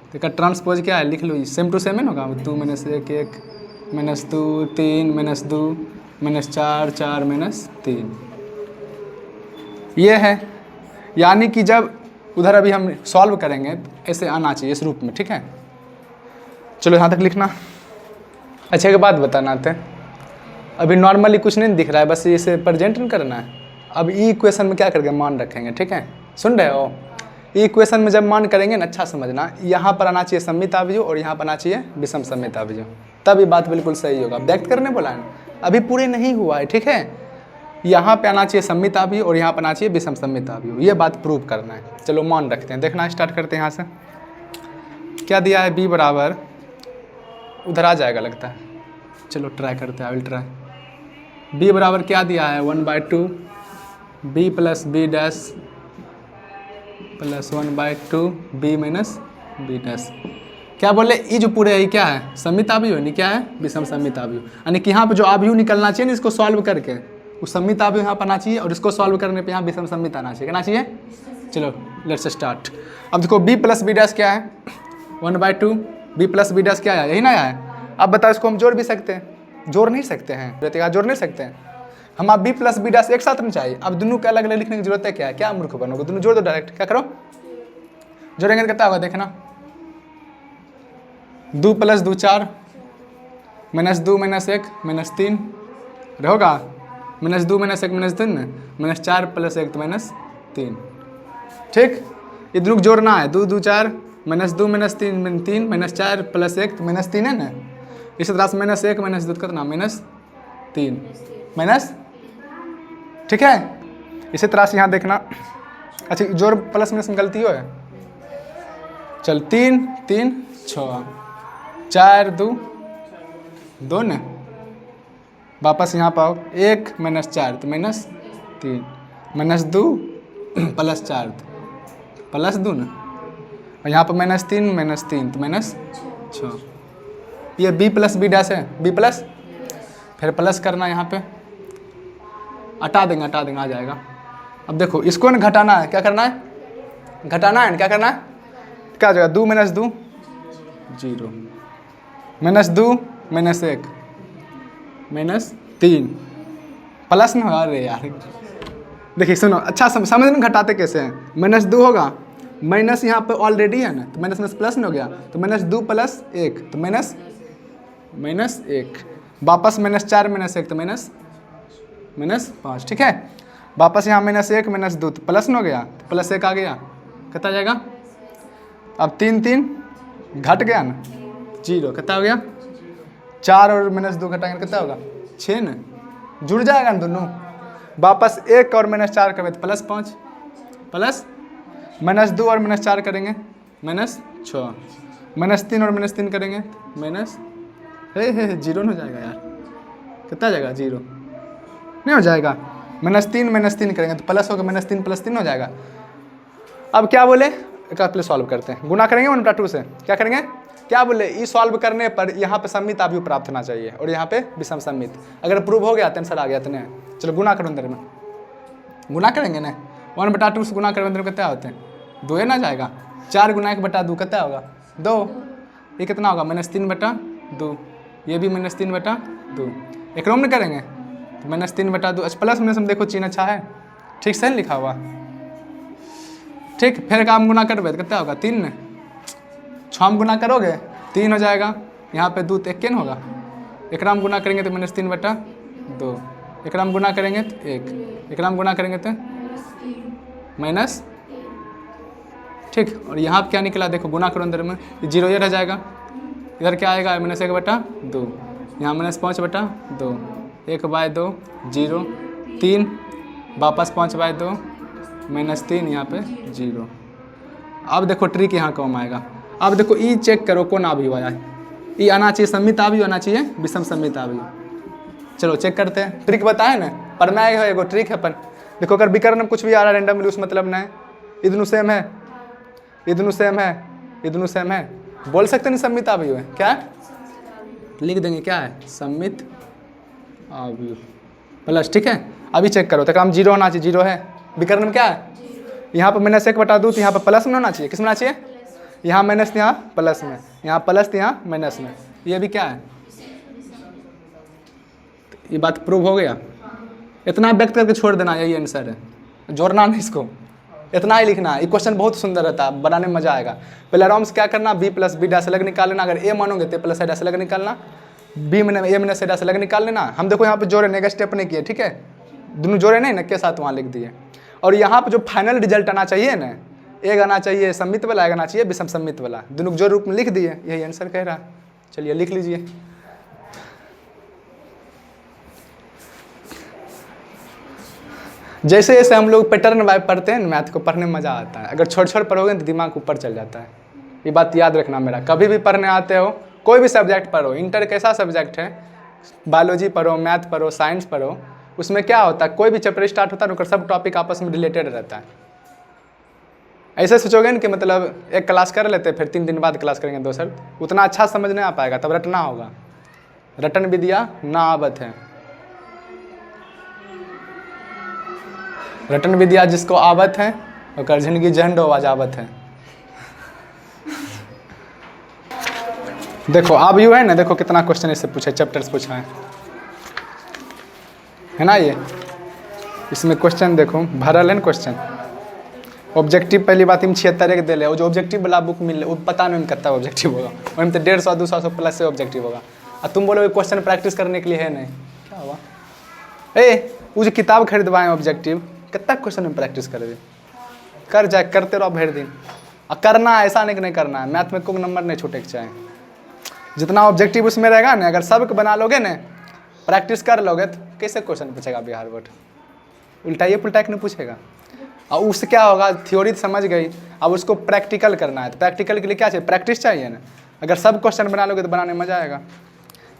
तो इसका ट्रांसपोज क्या है? लिख लो, सेम टू सेम है ना होगा। 2 - 1 1 -2 3 -2 -4 4 -3, ये है। यानी कि जब उधर अभी हम सॉल्व करेंगे तो ऐसे आना चाहिए इस रूप में, ठीक है। चलो यहाँ तक लिखना। अच्छा एक बात बताना थे, अभी नॉर्मली कुछ नहीं दिख रहा है, बस इसे प्रेजेंट नहीं करना है। अब ई इक्वेशन में क्या करके मान रखेंगे, ठीक है, सुन रहे हो? ई इक्वेशन में जब मान करेंगे ना, अच्छा समझना, यहाँ पर आना चाहिए सम्मित आबयू और यहाँ पर आना चाहिए विषम सम्मित आबयू, तब ये बात बिल्कुल सही होगा। व्यक्त करने बोला है, अभी पूरे नहीं हुआ है, ठीक है। यहाँ पे आना चाहिए सम्मित आबयू और यहाँ पर आना चाहिए विषम सम्मित आबयू, ये बात प्रूव करना है। चलो मान रखते हैं, देखना स्टार्ट करते हैं। यहाँ से क्या दिया है? बी बराबर, उधर आ जाएगा लगता है, चलो ट्राई करते हैं, आई विल ट्राई। बी बराबर क्या दिया है? 1/2 B plus B dash plus 1/2 B minus B dash. क्या बोले? ये जो पूरे है क्या है? सम्मित आबयू है, क्या है? विषम सम्मित आबयू। यानी कि यहाँ पे जो आबयू निकलना चाहिए ना, इसको सॉल्व करके उस सम्मित आबयू यहाँ पर आना चाहिए और इसको सॉल्व करने पे यहाँ विषम सम्मित आना चाहिए, कहना चाहिए। चलो लेट्स स्टार्ट। अब देखो बी प्लस बी डैश क्या है? 1/2 बी प्लस बी डैश क्या है? यही ना है। अब बताओ इसको हम जोड़ भी सकते हैं? जोड़ नहीं सकते हैं, जोड़ नहीं सकते हैं हम। आप बी प्लस बी डैश एक साथ नहीं चाहिए। अब दोनों के अलग अलग लिखने की जरूरत है क्या है? क्या मूर्ख बनोगे? दोनों जोड़ दो डायरेक्ट। क्या करो? जोड़ेंगे तो कितना होगा देखना। 2 + 2 4 -2 - 1 -3 रहेगा। -2 - 1 -3 -4 + 1 तो -3, ठीक। ये दोनों जोड़ना है। 2 2 4 -2 - 3 3 -4 + 1 तो -3 है ना। इसी तरह से -1 -2 कितना? -3 माइनस, ठीक है। इसी तरह से यहाँ देखना। अच्छा जोड़ प्लस माइनस में गलती हो है। चल 3 3 6 4 2 2 न, वापस यहाँ पाओ 1 -4 तो -3 -2 +4 +2 न, और यहाँ पर -3 तो -6। ये b + b' है, b प्लस, फिर प्लस करना यहाँ पे, हटा देंगे आ जाएगा। अब देखो इसको न घटाना है, क्या करना है, घटाना है, क्या करना है, क्या हो जाएगा 2 - 2 0 -2 -1 -3 प्लस ना होगा। अरे यार देखिए सुनो, अच्छा समझ में घटाते कैसे हैं। -2 होगा, माइनस यहाँ पे ऑलरेडी है ना, तो माइनस में प्लस नहीं हो गया, तो -2 + 1 तो -1, वापस -4 -1 तो -5, ठीक है। वापस यहाँ -1 -2 तो प्लस नहीं हो गया, तो +1 आ गया, कितना जाएगा। अब 3 3 घट गया ना 0, कितना हो गया 4 और -2 घटाएंगे कितना होगा 6 ना, जुड़ जाएगा ना दोनों। वापस 1 और -4 करेंगे तो +5, प्लस -2 और -4 करेंगे -6, -3 और -3 करेंगे जीरो नहीं हो जाएगा यार, कितना जाएगा 0 नहीं हो जाएगा। -3 करेंगे तो प्लस होगा, -3 + 3 हो जाएगा। अब क्या बोले, एक पहले सॉल्व करते हैं, गुना करेंगे 1/2 से, क्या करेंगे, क्या बोले, ई सॉल्व करने पर यहाँ पे सममित आव्यूह प्राप्त होना चाहिए और यहाँ पे विषम सममित। अगर प्रूव हो गया तो आंसर आ गया। तो चलो गुना करो अंदर में, गुना करेंगे ना 1/2 से गुना करेंगे अंदर में कितना होते हैं 2 है ना जाएगा। 4 × 1/2 कितना होगा 2, ये कितना होगा -3/2, ये भी -3/2। एक रोम में करेंगे तो -3/2। अच्छा प्लस में हम देखो चिन्ह अच्छा है, ठीक से लिखा हुआ, ठीक। फिर काम गुना करवे तो कितना होगा 3 ने, 6 में गुना करोगे 3 हो जाएगा, यहाँ पे 2 तो 1 न होगा। एकराम गुना करेंगे तो -3/2, एकराम गुना करेंगे तो 1, एकराम गुना करेंगे तो माइनस, ठीक। और यहाँ पे क्या निकला देखो, गुना करो अंदर में 0 ये रह जाएगा, इधर क्या आएगा -1/2, यहाँ -5/2, 1/2 0 3, वापस 5/2 -3, यहाँ पे 0। अब देखो ट्रिक यहाँ कम आएगा। अब देखो ई चेक करो कौन आव्यूह आया है, ई आना चाहिए सममित आव्यूह, आना चाहिए विषम सममित आव्यूह। चलो चेक करते हैं, ट्रिक बताए ना, पर मैं एगो ट्रिक है। पर देखो अगर विकर्ण में कुछ भी आ रहा है रेंडमली, उस मतलब नहीं, ये दोनों सेम है, ये दोनों सेम है, ये दोनों सेम है, बोल सकते नहीं सममित आव्यूह है। क्या है, लिख देंगे क्या है सममित आव्यूह प्लस, ठीक है। अभी चेक करो तो काम 0 होना चाहिए, 0 है। विकर्ण में क्या है, यहाँ पर -1/2 तो यहाँ पर प्लस में होना चाहिए, किस में होना चाहिए, यहाँ माइनस यहाँ प्लस में, यहाँ प्लस यहाँ माइनस में, ये भी क्या है, ये बात प्रूव हो गया। इतना व्यक्त करके छोड़ देना, यही आंसर है, जोड़ना नहीं इसको, इतना ही लिखना है। ये क्वेश्चन बहुत सुंदर रहता है, बनाने में मजा आएगा। पहले आराम से क्या करना, b + b' अलग निकाल लेना, अगर a मानोगे तो + a' अलग निकालना, b में a - a' अलग निकाल लेना। हम देखो यहाँ पे जोड़े नहीं, स्टेप नहीं किए, ठीक है, दोनों जोड़े नहीं ना के साथ वहाँ लिख दिए। और यहाँ पे जो फाइनल रिजल्ट आना चाहिए ना, एक आना चाहिए सममित वाला, एक आना चाहिए विषम सममित वाला, दोनों जो रूप में लिख दिए, यही आंसर कह रहा है। चलिए लिख लीजिए। जैसे जैसे हम लोग पैटर्न वाइज पढ़ते हैं मैथ को, पढ़ने में मज़ा आता है। अगर छोड़ पढ़ोगे तो दिमाग ऊपर चल जाता है, ये बात याद रखना मेरा। कभी भी पढ़ने आते हो, कोई भी सब्जेक्ट पढ़ो, इंटर कैसा सब्जेक्ट है, बायोलॉजी पढ़ो, मैथ पढ़ो, साइंस पढ़ो, उसमें क्या होता है, कोई भी चैप्टर स्टार्ट होता है ना, सब टॉपिक आपस में रिलेटेड रहता है। ऐसे सोचोगे ना कि मतलब एक क्लास कर लेते, फिर 3 दिन बाद क्लास करेंगे दोसर, उतना अच्छा समझ नहीं आ पाएगा, तब रटना होगा। रटन विद्या ना आवत है, रटन विद्या जिसको आवत है और जिंदगी जहन डोबाज आवत है। देखो आव्यूह है ना, देखो कितना क्वेश्चन इससे पूछा, चैप्टर्स पूछा है ना। ये इसमें क्वेश्चन देखो भरल है ना क्वेश्चन। ऑब्जेक्टिव पहली बात 76 दे ले, वो जो ऑब्जेक्टिव वाला बुक मिल वो पता नहीं कितना ऑब्जेक्टिव होगा, वहीं तो 150 200 प्लस से ऑब्जेक्टिव होगा। और तुम बोलोगे क्वेश्चन प्रैक्टिस करने के लिए है नहीं, क्या हुआ, वो जो किताब खरीदवाएं ऑब्जेक्टिव, कितना क्वेश्चन में प्रैक्टिस कर दे, कर जाए करते रहो भर दिन। और करना ऐसा नहीं करना है, मैथ में कोई नंबर नहीं छूटे के चाहे, जितना ऑब्जेक्टिव उसमें रहेगा ना, अगर सबक बना लोगे ना, प्रैक्टिस कर लोगे तो कैसे क्वेश्चन पूछेगा बिहार बोर्ड। उल्टाइए पुल्टा नहीं पूछेगा। और उससे क्या होगा, थ्योरी समझ गई, अब उसको प्रैक्टिकल करना है। तो प्रैक्टिकल के लिए क्या चाहिए, प्रैक्टिस चाहिए ना। अगर सब क्वेश्चन बना लोगे तो बनाने में मजा आएगा।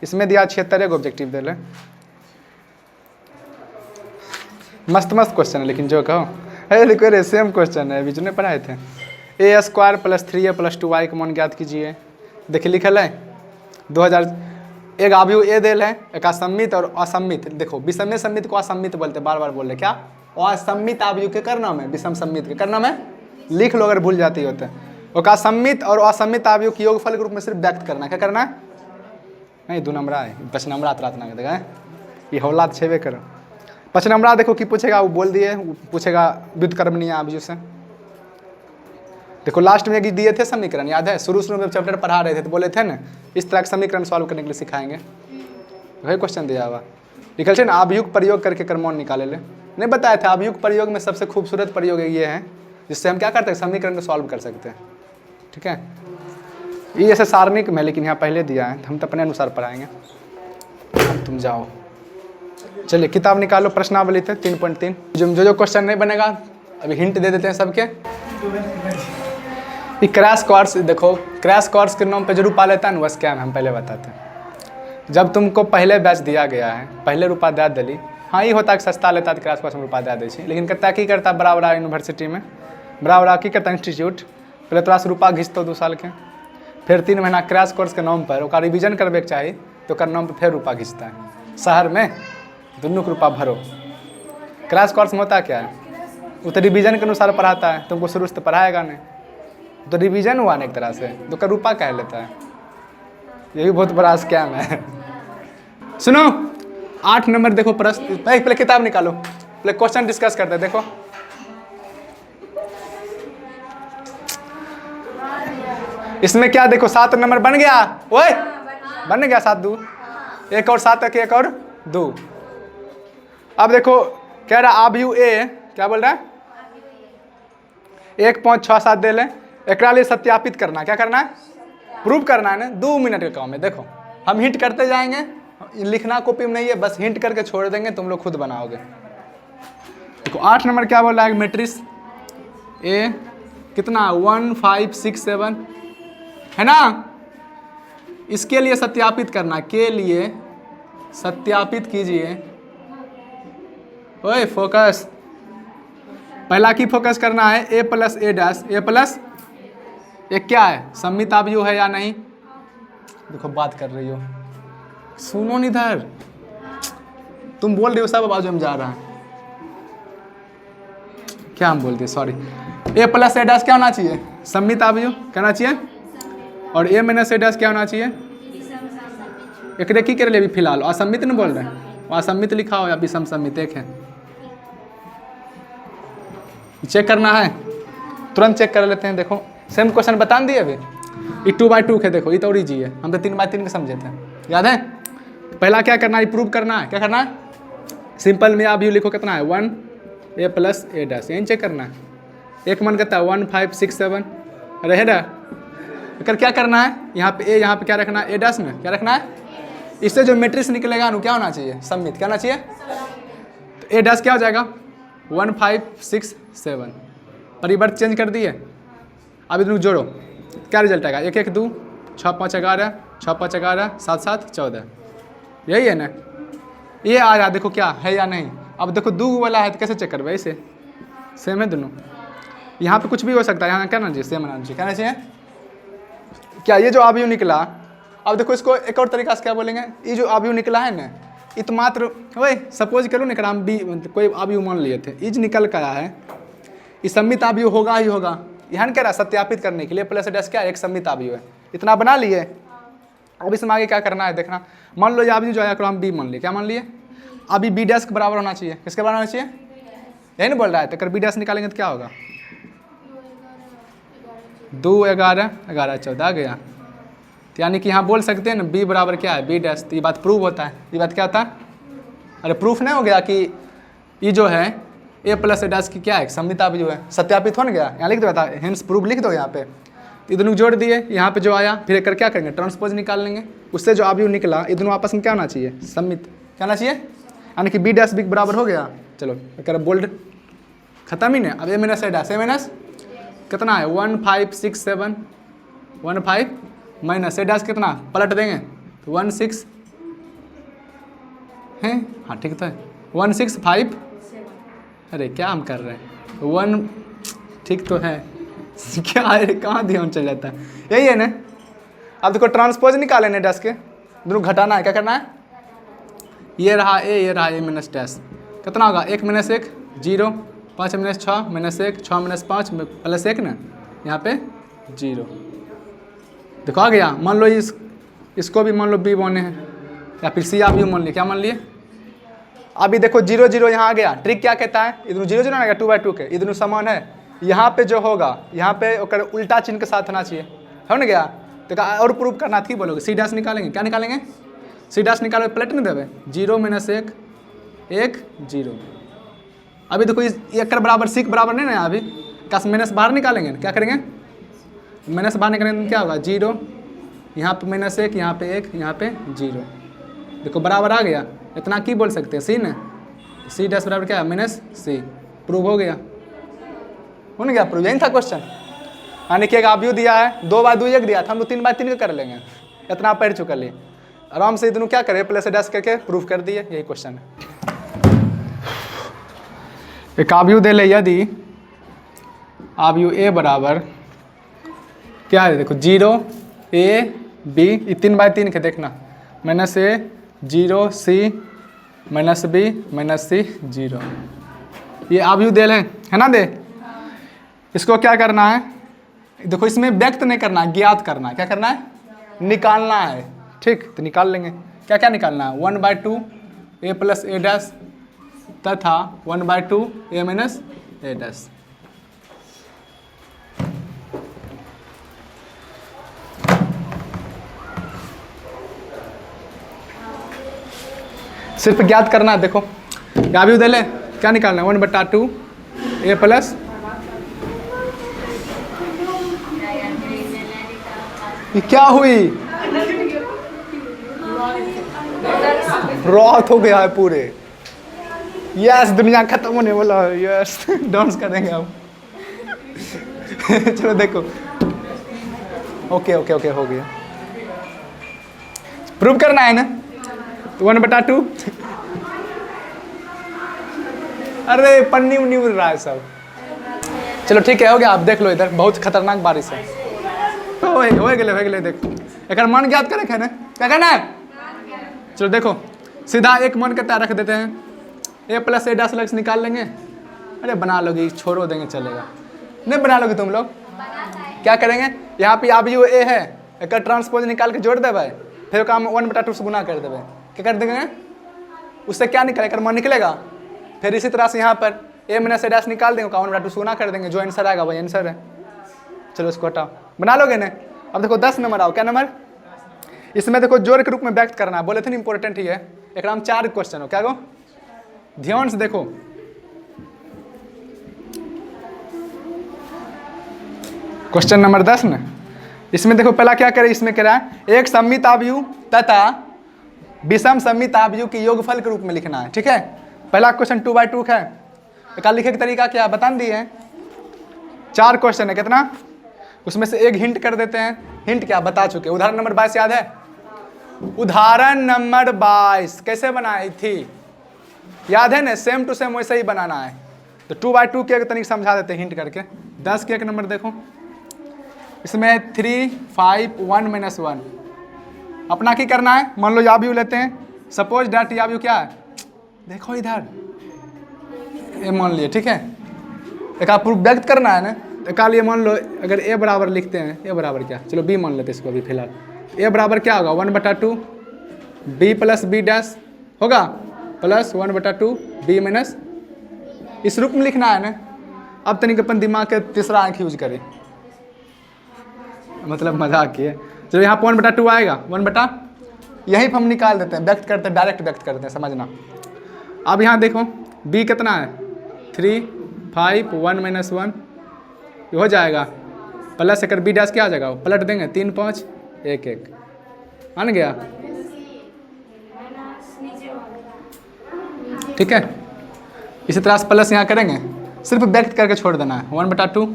इसमें दिया 76 ऑब्जेक्टिव दे ले, मस्त मस्त क्वेश्चन है। लेकिन जो कहो अरे देखो रे सेम क्वेश्चन है, बीच में पढ़ाए थे। ए square plus 3a plus 2y का मान ज्ञात कीजिए। देखिए लिखल है 2000 एक आव्यूह ए देल है, एक असम्मित और असम्मित। देखो विषम सम्मित को असम्मित बोलते, बार बार बोल रहे क्या, असम्मित आव्यूह के कर नाम है, विषम सम्मित के कर नाम है। लिख लो अगर भूल जाती होते। और असम्मित और असम्मित आव्यूह के योगफल के रूप में सिर्फ व्यक्त करना, क्या करना है, नहीं 2 नंबरा है, 5 नंबरा प्रार्थना कर देगा ये हौला छेबे करो। 5 नंबरा देखो कि पूछेगा, वो बोल दिए, पूछेगा व्युत्क्रमणीय आव्यूह से। देखो लास्ट में दिए थे समीकरण, याद है, शुरू में चैप्टर पढ़ा रहे थे तो बोले थे ना इस तरह के समीकरण सॉल्व करने के लिए सिखाएंगे। वही क्वेश्चन दिया हुआ लिखल है ना, आव्यूह प्रयोग करके क्रमौन निकाले ले। नहीं बताया था आव्यूह प्रयोग में सबसे खूबसूरत प्रयोग ये है जिससे हम क्या करते हैं, समीकरण को सॉल्व कर सकते हैं। ठीक है, ये जैसे सारणिक में, लेकिन यहाँ पहले दिया है, हम तो अपने अनुसार पढ़ाएंगे। अब तुम जाओ, चलिए किताब निकालो, प्रश्नावली थे 3.3। जो क्वेश्चन नहीं बनेगा अभी हिंट दे देते हैं सबके। ये क्रैश कोर्स, देखो क्रैश कोर्स के नाम पे जो रुपया लेता है ना वह स्कैम, हम पहले बताते हैं। जब तुमको पहले बैच दिया गया है, पहले रुपया दे दिली, हाँ ये होता है कि सस्ता लेता है तो क्रैश कोर्स में रुपया दे दी, लेकिन करता की करता बड़ा बड़ा यूनिवर्सिटी में, बड़ा बड़ा की करता इंस्टीट्यूट, पहले तोरा से रुपया घिंचतो 2 साल के, फिर 3 महीना क्रैश कोर्स के नाम पर ओका रिविजन करबे के चाहिए तो ओकर नाम पर फिर रुपया घिंचता है। शहर में दोनों को रुपया भरो। क्रैश कोर्स में होता क्या है, वो तो रिविजन के अनुसार पढ़ाता है, तुमको शुरू से तो पढ़ाएगा नहीं, तो रिवीजन हुआ ना एक तरह से, तो का रुपया कह लेता है। ये भी बहुत बड़ा स्कैम है। सुनो 8 नंबर देखो प्रश्न, पहले किताब निकालो, पहले क्वेश्चन डिस्कस करते हैं। देखो इसमें क्या, देखो 7 नंबर बन गया, ओए बन गया 7 2, एक और 7 तक, एक और 2। अब देखो कह रहा आव्यूह ए, क्या बोल रहा है, 1 5 6 7 दे लें, एकरा लिए सत्यापित करना, क्या करना है, प्रूव करना है ना। 2 मिनट के काम है। देखो हम हिंट करते जाएंगे, लिखना कॉपी में नहीं है, बस हिंट करके छोड़ देंगे, तुम लोग खुद बनाओगे। देखो 8 नंबर क्या बोल रहा है, मैट्रिक्स ए कितना 1 5 6 7 है ना, इसके लिए सत्यापित करना, के लिए सत्यापित कीजिए। ओए फोकस, पहला की फोकस करना है, ए प्लस ए डैश, ए प्लस एक क्या है, सम्मित आव्यूह है या नहीं। देखो बात कर रही हो, सुनो नहीं इधर, तुम बोल रही हो सब बाजू में जा रहा है, क्या हम बोलते हैं, सॉरी। ए प्लस ए डैश क्या होना चाहिए, सम्मित आव्यूह कहना चाहिए, और ए माइनस ए डैश क्या होना चाहिए, एक रेखी कर ले अभी फिलहाल, असम्मित नहीं बोल रहे हैं, असम्मित लिखा हो या विषम सम्मित, एक है। चेक करना है, तुरंत चेक कर लेते हैं। देखो सेम क्वेश्चन बता दिए अभी, ये 2/2 है, देखो ये तो जी है, हम तो 3/3 के समझे थे, याद है। पहला क्या करना है, प्रूव करना है, क्या करना है, सिंपल में आव्यूह लिखो, कितना है 1 ए प्लस ए डैश, यही चेक करना है। एक मन कहता है 1 5 6 7 रहे ना, अगर क्या करना है, यहाँ पे ए, यहाँ पे क्या रखना है, ए डैश में क्या रखना है, इससे जो मैट्रिक्स निकलेगा ना क्या होना चाहिए, सम्मित, क्या होना चाहिए, तो ए डैश क्या हो जाएगा 1 5 6 7, परिवर्त चेंज कर दिए। अब इधर जोड़ो, क्या रिजल्ट आएगा, 1 1 2 6 5 11 6 5 11 7 7 14, यही है ना। ये आ रहा देखो क्या है या नहीं। अब देखो 2 वाला है तो कैसे चेक करवे, इसे सेम है दोनों, यहाँ पे कुछ भी हो सकता है, यहाँ क्या ना चाहिए, सेम आना चाहिए, कहना चाहिए क्या। ये जो आव्यूह निकला, अब देखो इसको एक और तरीका से क्या बोलेंगे, ये जो आव्यूह निकला है ना, ये तो मात्र वही सपोज करो ना, हम बी कोई आव्यूह मान लिए थे, इज निकल कर आया है, ये सम्मित आव्यूह होगा ही होगा, यहाँ कह रहा सत्यापित करने के लिए प्लस डैश क्या एक सम्मित आव्यूह है, इतना बना लिए। अब इसमें आगे क्या करना है देखना, मान लो ये आव्यूह जो आया करो हम बी मान लिए, क्या मान लिए, अभी बी डैश के बराबर होना चाहिए, किसके बराबर होना चाहिए, यही नहीं बोल रहा है, तो अगर बी डैश निकालेंगे तो क्या होगा, 2 11 11 14 गया, तो यानी कि यहाँ बोल सकते हैं ना बी बराबर क्या है बी डैश, तो ये बात प्रूव होता है। ये बात क्या होता है, अरे प्रूफ नहीं हो गया कि ये जो है ए प्लस ए डैश की क्या है सम्मित आव्यूह है, सत्यापित हो ना गया, यहाँ लिख दो, हेंस प्रूफ लिख दो यहाँ पे, ये दोनों जोड़ दिए, यहाँ पे जो आया फिर एक क्या करेंगे ट्रांसपोज निकाल लेंगे, उससे जो आव्यूह निकला ये दोनों आपस में क्या होना चाहिए सम्मित, क्या होना चाहिए, यानी कि बी डैश बी बराबर हो गया, चलो कर बोल्ड खत्म ही नहीं। अब ए माइनस ए डैश, ए माइनस कितना है 1 5 6 7 1 5 माइनस ए डैश कितना पलट देंगे 1 6 है, हाँ ठीक तो है 1 6 5, अरे क्या हम कर रहे हैं 1, ठीक तो है क्या है, कहाँ ध्यान चल जाता है, यही है ना। अब देखो ट्रांसपोज निकाले ना डैश के, दोनों घटाना है, क्या करना है, ये रहा ए, ये रहा ए माइनस डैश, कितना होगा 1 minus 1 0, 5 minus 6 minus 1, 6 minus 5 plus 1 ना, यहाँ पे 0। देखो आ गया। मान लो इसको भी मान लो बी बने हैं, या फिर सी आप भी मान लिए, क्या मान लिए। अभी देखो 0 0 यहाँ आ गया, ट्रिक क्या कहता है, इधर 0 0 आ गया 2/2 के, इधर समान है, यहाँ पे जो होगा यहाँ पे उल्टा चिन्ह के साथ होना चाहिए, है ना गया। तो और प्रूफ करना थी, बोलोगे सी डैश निकालेंगे, क्या निकालेंगे, सी डैश निकालोगे प्लेट नहीं देवे 0 माइनस 1 1 0। अभी देखो इस एक बराबर सी के बराबर नहीं ना, अभी क्या माइनस बाहर निकालेंगे, क्या करेंगे माइनस बाहर निकालेंगे तो क्या होगा 0, यहाँ पे माइनस 1, यहाँ पे 1, यहाँ पे 0। देखो बराबर आ गया, इतना की बोल सकते हैं सी ना, सी डैश बराबर क्या है माइनस सी, प्रूव हो गया, हो ना गया प्रूव, यही था क्वेश्चन। यानी कि आप यू दिया है 2 बाय 2 1 दिया था, हम लोग 3 बाय 3 का कर लेंगे, इतना पढ़ चुका लिए आराम से, दोनों क्या करे प्लस डैश करके प्रूफ कर दिए, यही क्वेश्चन है। एक आव्यू दे ले, यदि आव्यू ए बराबर क्या है, देखो 0 a b, 3 बाय 3 के देखना, माइनस ए 0 c माइनस बी माइनस सी 0, ये आव्यू दे लें, है ना दे। इसको क्या करना है, देखो इसमें व्यक्त नहीं करना है, ज्ञात करना है, क्या करना है, निकालना है, ठीक। तो निकाल लेंगे, क्या क्या निकालना है 1/2 a प्लस ए डैश तथा 1/2 a माइनस ए डैश। सिर्फ ज्ञात करना है, देखो क्या भी दे ले, क्या निकालना है 1/2 a प्लस, ये क्या हुई, रॉथ हो गया है पूरे, यस दुनिया खत्म होने वाला है, यस डांस करेंगे हम चलो देखो, ओके ओके ओके हो गया, प्रूव करना है ना, तो 1/2 अरे पन्नी उन्नी उड़ रहा है सब, चलो ठीक है हो गया। आप देख लो इधर बहुत खतरनाक बारिश है, हो गए देखो एक मन ज्ञात करे है ना, क्या करना है, चलो देखो सीधा एक मन करता रख देते हैं, ए प्लस ए डैश लक्स निकाल लेंगे, अरे बना लोगे छोड़ो देंगे चलेगा, नहीं बना लोगे तुम लोग, क्या करेंगे यहाँ पे आप ये ए है, एक ट्रांसपोज निकाल के जोड़ देवे, फिर काम 1/2 से गुना कर देवे, क्या कर देंगे उससे क्या निकलेगा, मन निकलेगा, फिर इसी तरह से यहाँ पर ए माइनस ए डैश निकाल देंगे, 1/2 से गुना कर देंगे, जो आंसर आएगा वही आंसर है। चलो इसको हटाओ, बना लोगे ना। अब देखो 10 नंबर आओ, क्या नंबर, इसमें देखो जोड़ के रूप में व्यक्त करना है, बोले थे ना इंपॉर्टेंट ही है, एक 4 क्वेश्चन हो, क्या गो ध्यान से देखो, क्वेश्चन नंबर 10 ना, इसमें देखो पहला क्या करे, इसमें कह रहा है एक सममित आव्यूह तथा विषम सममित आव्यूह की योगफल के रूप में लिखना है, ठीक है। पहला क्वेश्चन 2/2 का है, एक लिखे का तरीका क्या बता दिए हैं, 4 क्वेश्चन है, कितना उसमें से एक हिंट कर देते हैं, हिंट क्या बता चुके, उदाहरण नंबर 22 याद है, उदाहरण नंबर 22 कैसे बनाई थी याद है ना, सेम टू सेम वैसे ही बनाना है, तो 2/2 के तनिक समझा देते हैं हिंट करके। 10 के एक नंबर देखो, इसमें 3 5 1 - 1 अपना की करना है, मान लो याव्यू लेते हैं, सपोज डैट याव्यू क्या है, देखो इधर ये मान लिए, ठीक है, एक आप प्रूफ व्यक्त करना है ना, एक लिए मान लो अगर ए बराबर लिखते हैं, ए बराबर क्या, चलो बी मान लेते हैं इसको अभी फिलहाल, ए बराबर क्या होगा 1/2 बी प्लस बी डैश होगा प्लस 1/2 बी माइनस, इस रूप में लिखना है ना। अब तनिक अपन दिमाग के तीसरा आंख यूज करें, मतलब मजाक किए, चलो यहाँ पर 1/2 आएगा, 1 यहीं पर हम निकाल देते हैं, व्यक्त करते हैं, डायरेक्ट व्यक्त करते हैं, समझना। अब यहाँ देखो b कितना है 3 5 1 - 1 ये हो जाएगा, प्लस अगर बी डैश क्या आ जाएगा, पलट देंगे 3 5 1 1 आन गया, ठीक है। इसी तरह से प्लस यहाँ करेंगे, सिर्फ व्यक्त करके छोड़ देना है 1/2।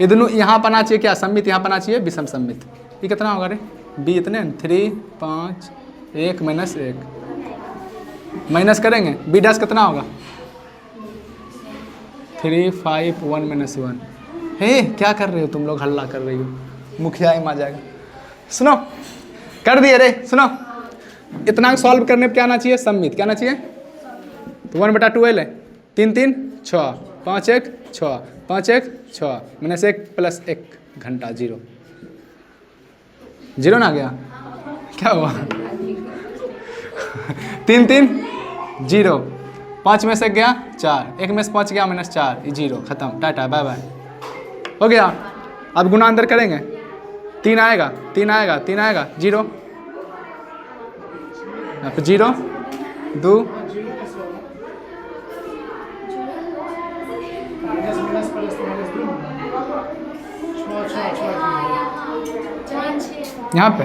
ये दोनों यहाँ पर आना चाहिए क्या, सम्मित, यहाँ पर आना चाहिए विषम सम्मित। ये कितना होगा रे, बी इतने 3 5 1 -1 माइनस करेंगे, बी डैश कितना होगा 3 5 1 -1। हे क्या कर रहे हो तुम लोग, हल्ला कर रही हो, मुखिया ही मार जाएगा। सुनो कर दिए रे, सुनो इतना सॉल्व करने पे क्या आना चाहिए, सम्मित। क्या आना चाहिए, तो 1/2 ले, 3 3 6 5 1 6 5 1 6 -1 + 1 घंटा 0 0 ना गया, क्या हुआ 3 3 0, 5 में से गया 4, 1 में से 5 गया -4, 0, खत्म, टाटा बाय बाय, हो गया। अब गुना अंदर करेंगे, 3 आएगा 3 आएगा 3 आएगा 0, यहाँ पे 0 2 यहाँ पे,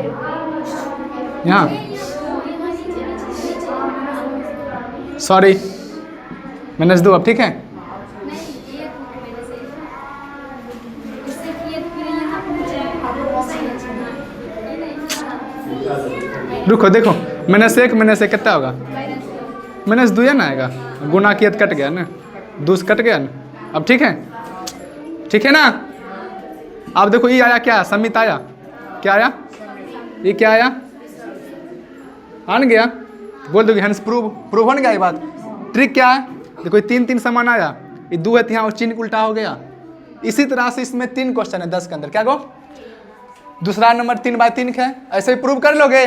यहाँ सॉरी -2, अब ठीक है। रुको देखो, -1 -1 कितना होगा, -2 है ना आएगा, गुना किया कट गया ना, 2 से कट गया ना, अब ठीक है, ठीक है ना। अब देखो ये आया क्या, सम्मित आया, क्या आया, ये क्या आया, आन गया, बोल दोगे हंस प्रूव हो गया ये बात। ट्रिक क्या है, देखो 3 3 समान आया, ये 2 है यहाँ और चिन्ह उल्टा हो गया। इसी तरह से इसमें 3 क्वेश्चन है 10 के अंदर, क्या गो, दूसरा नंबर 3/3 है, ऐसे ही प्रूव कर लोगे।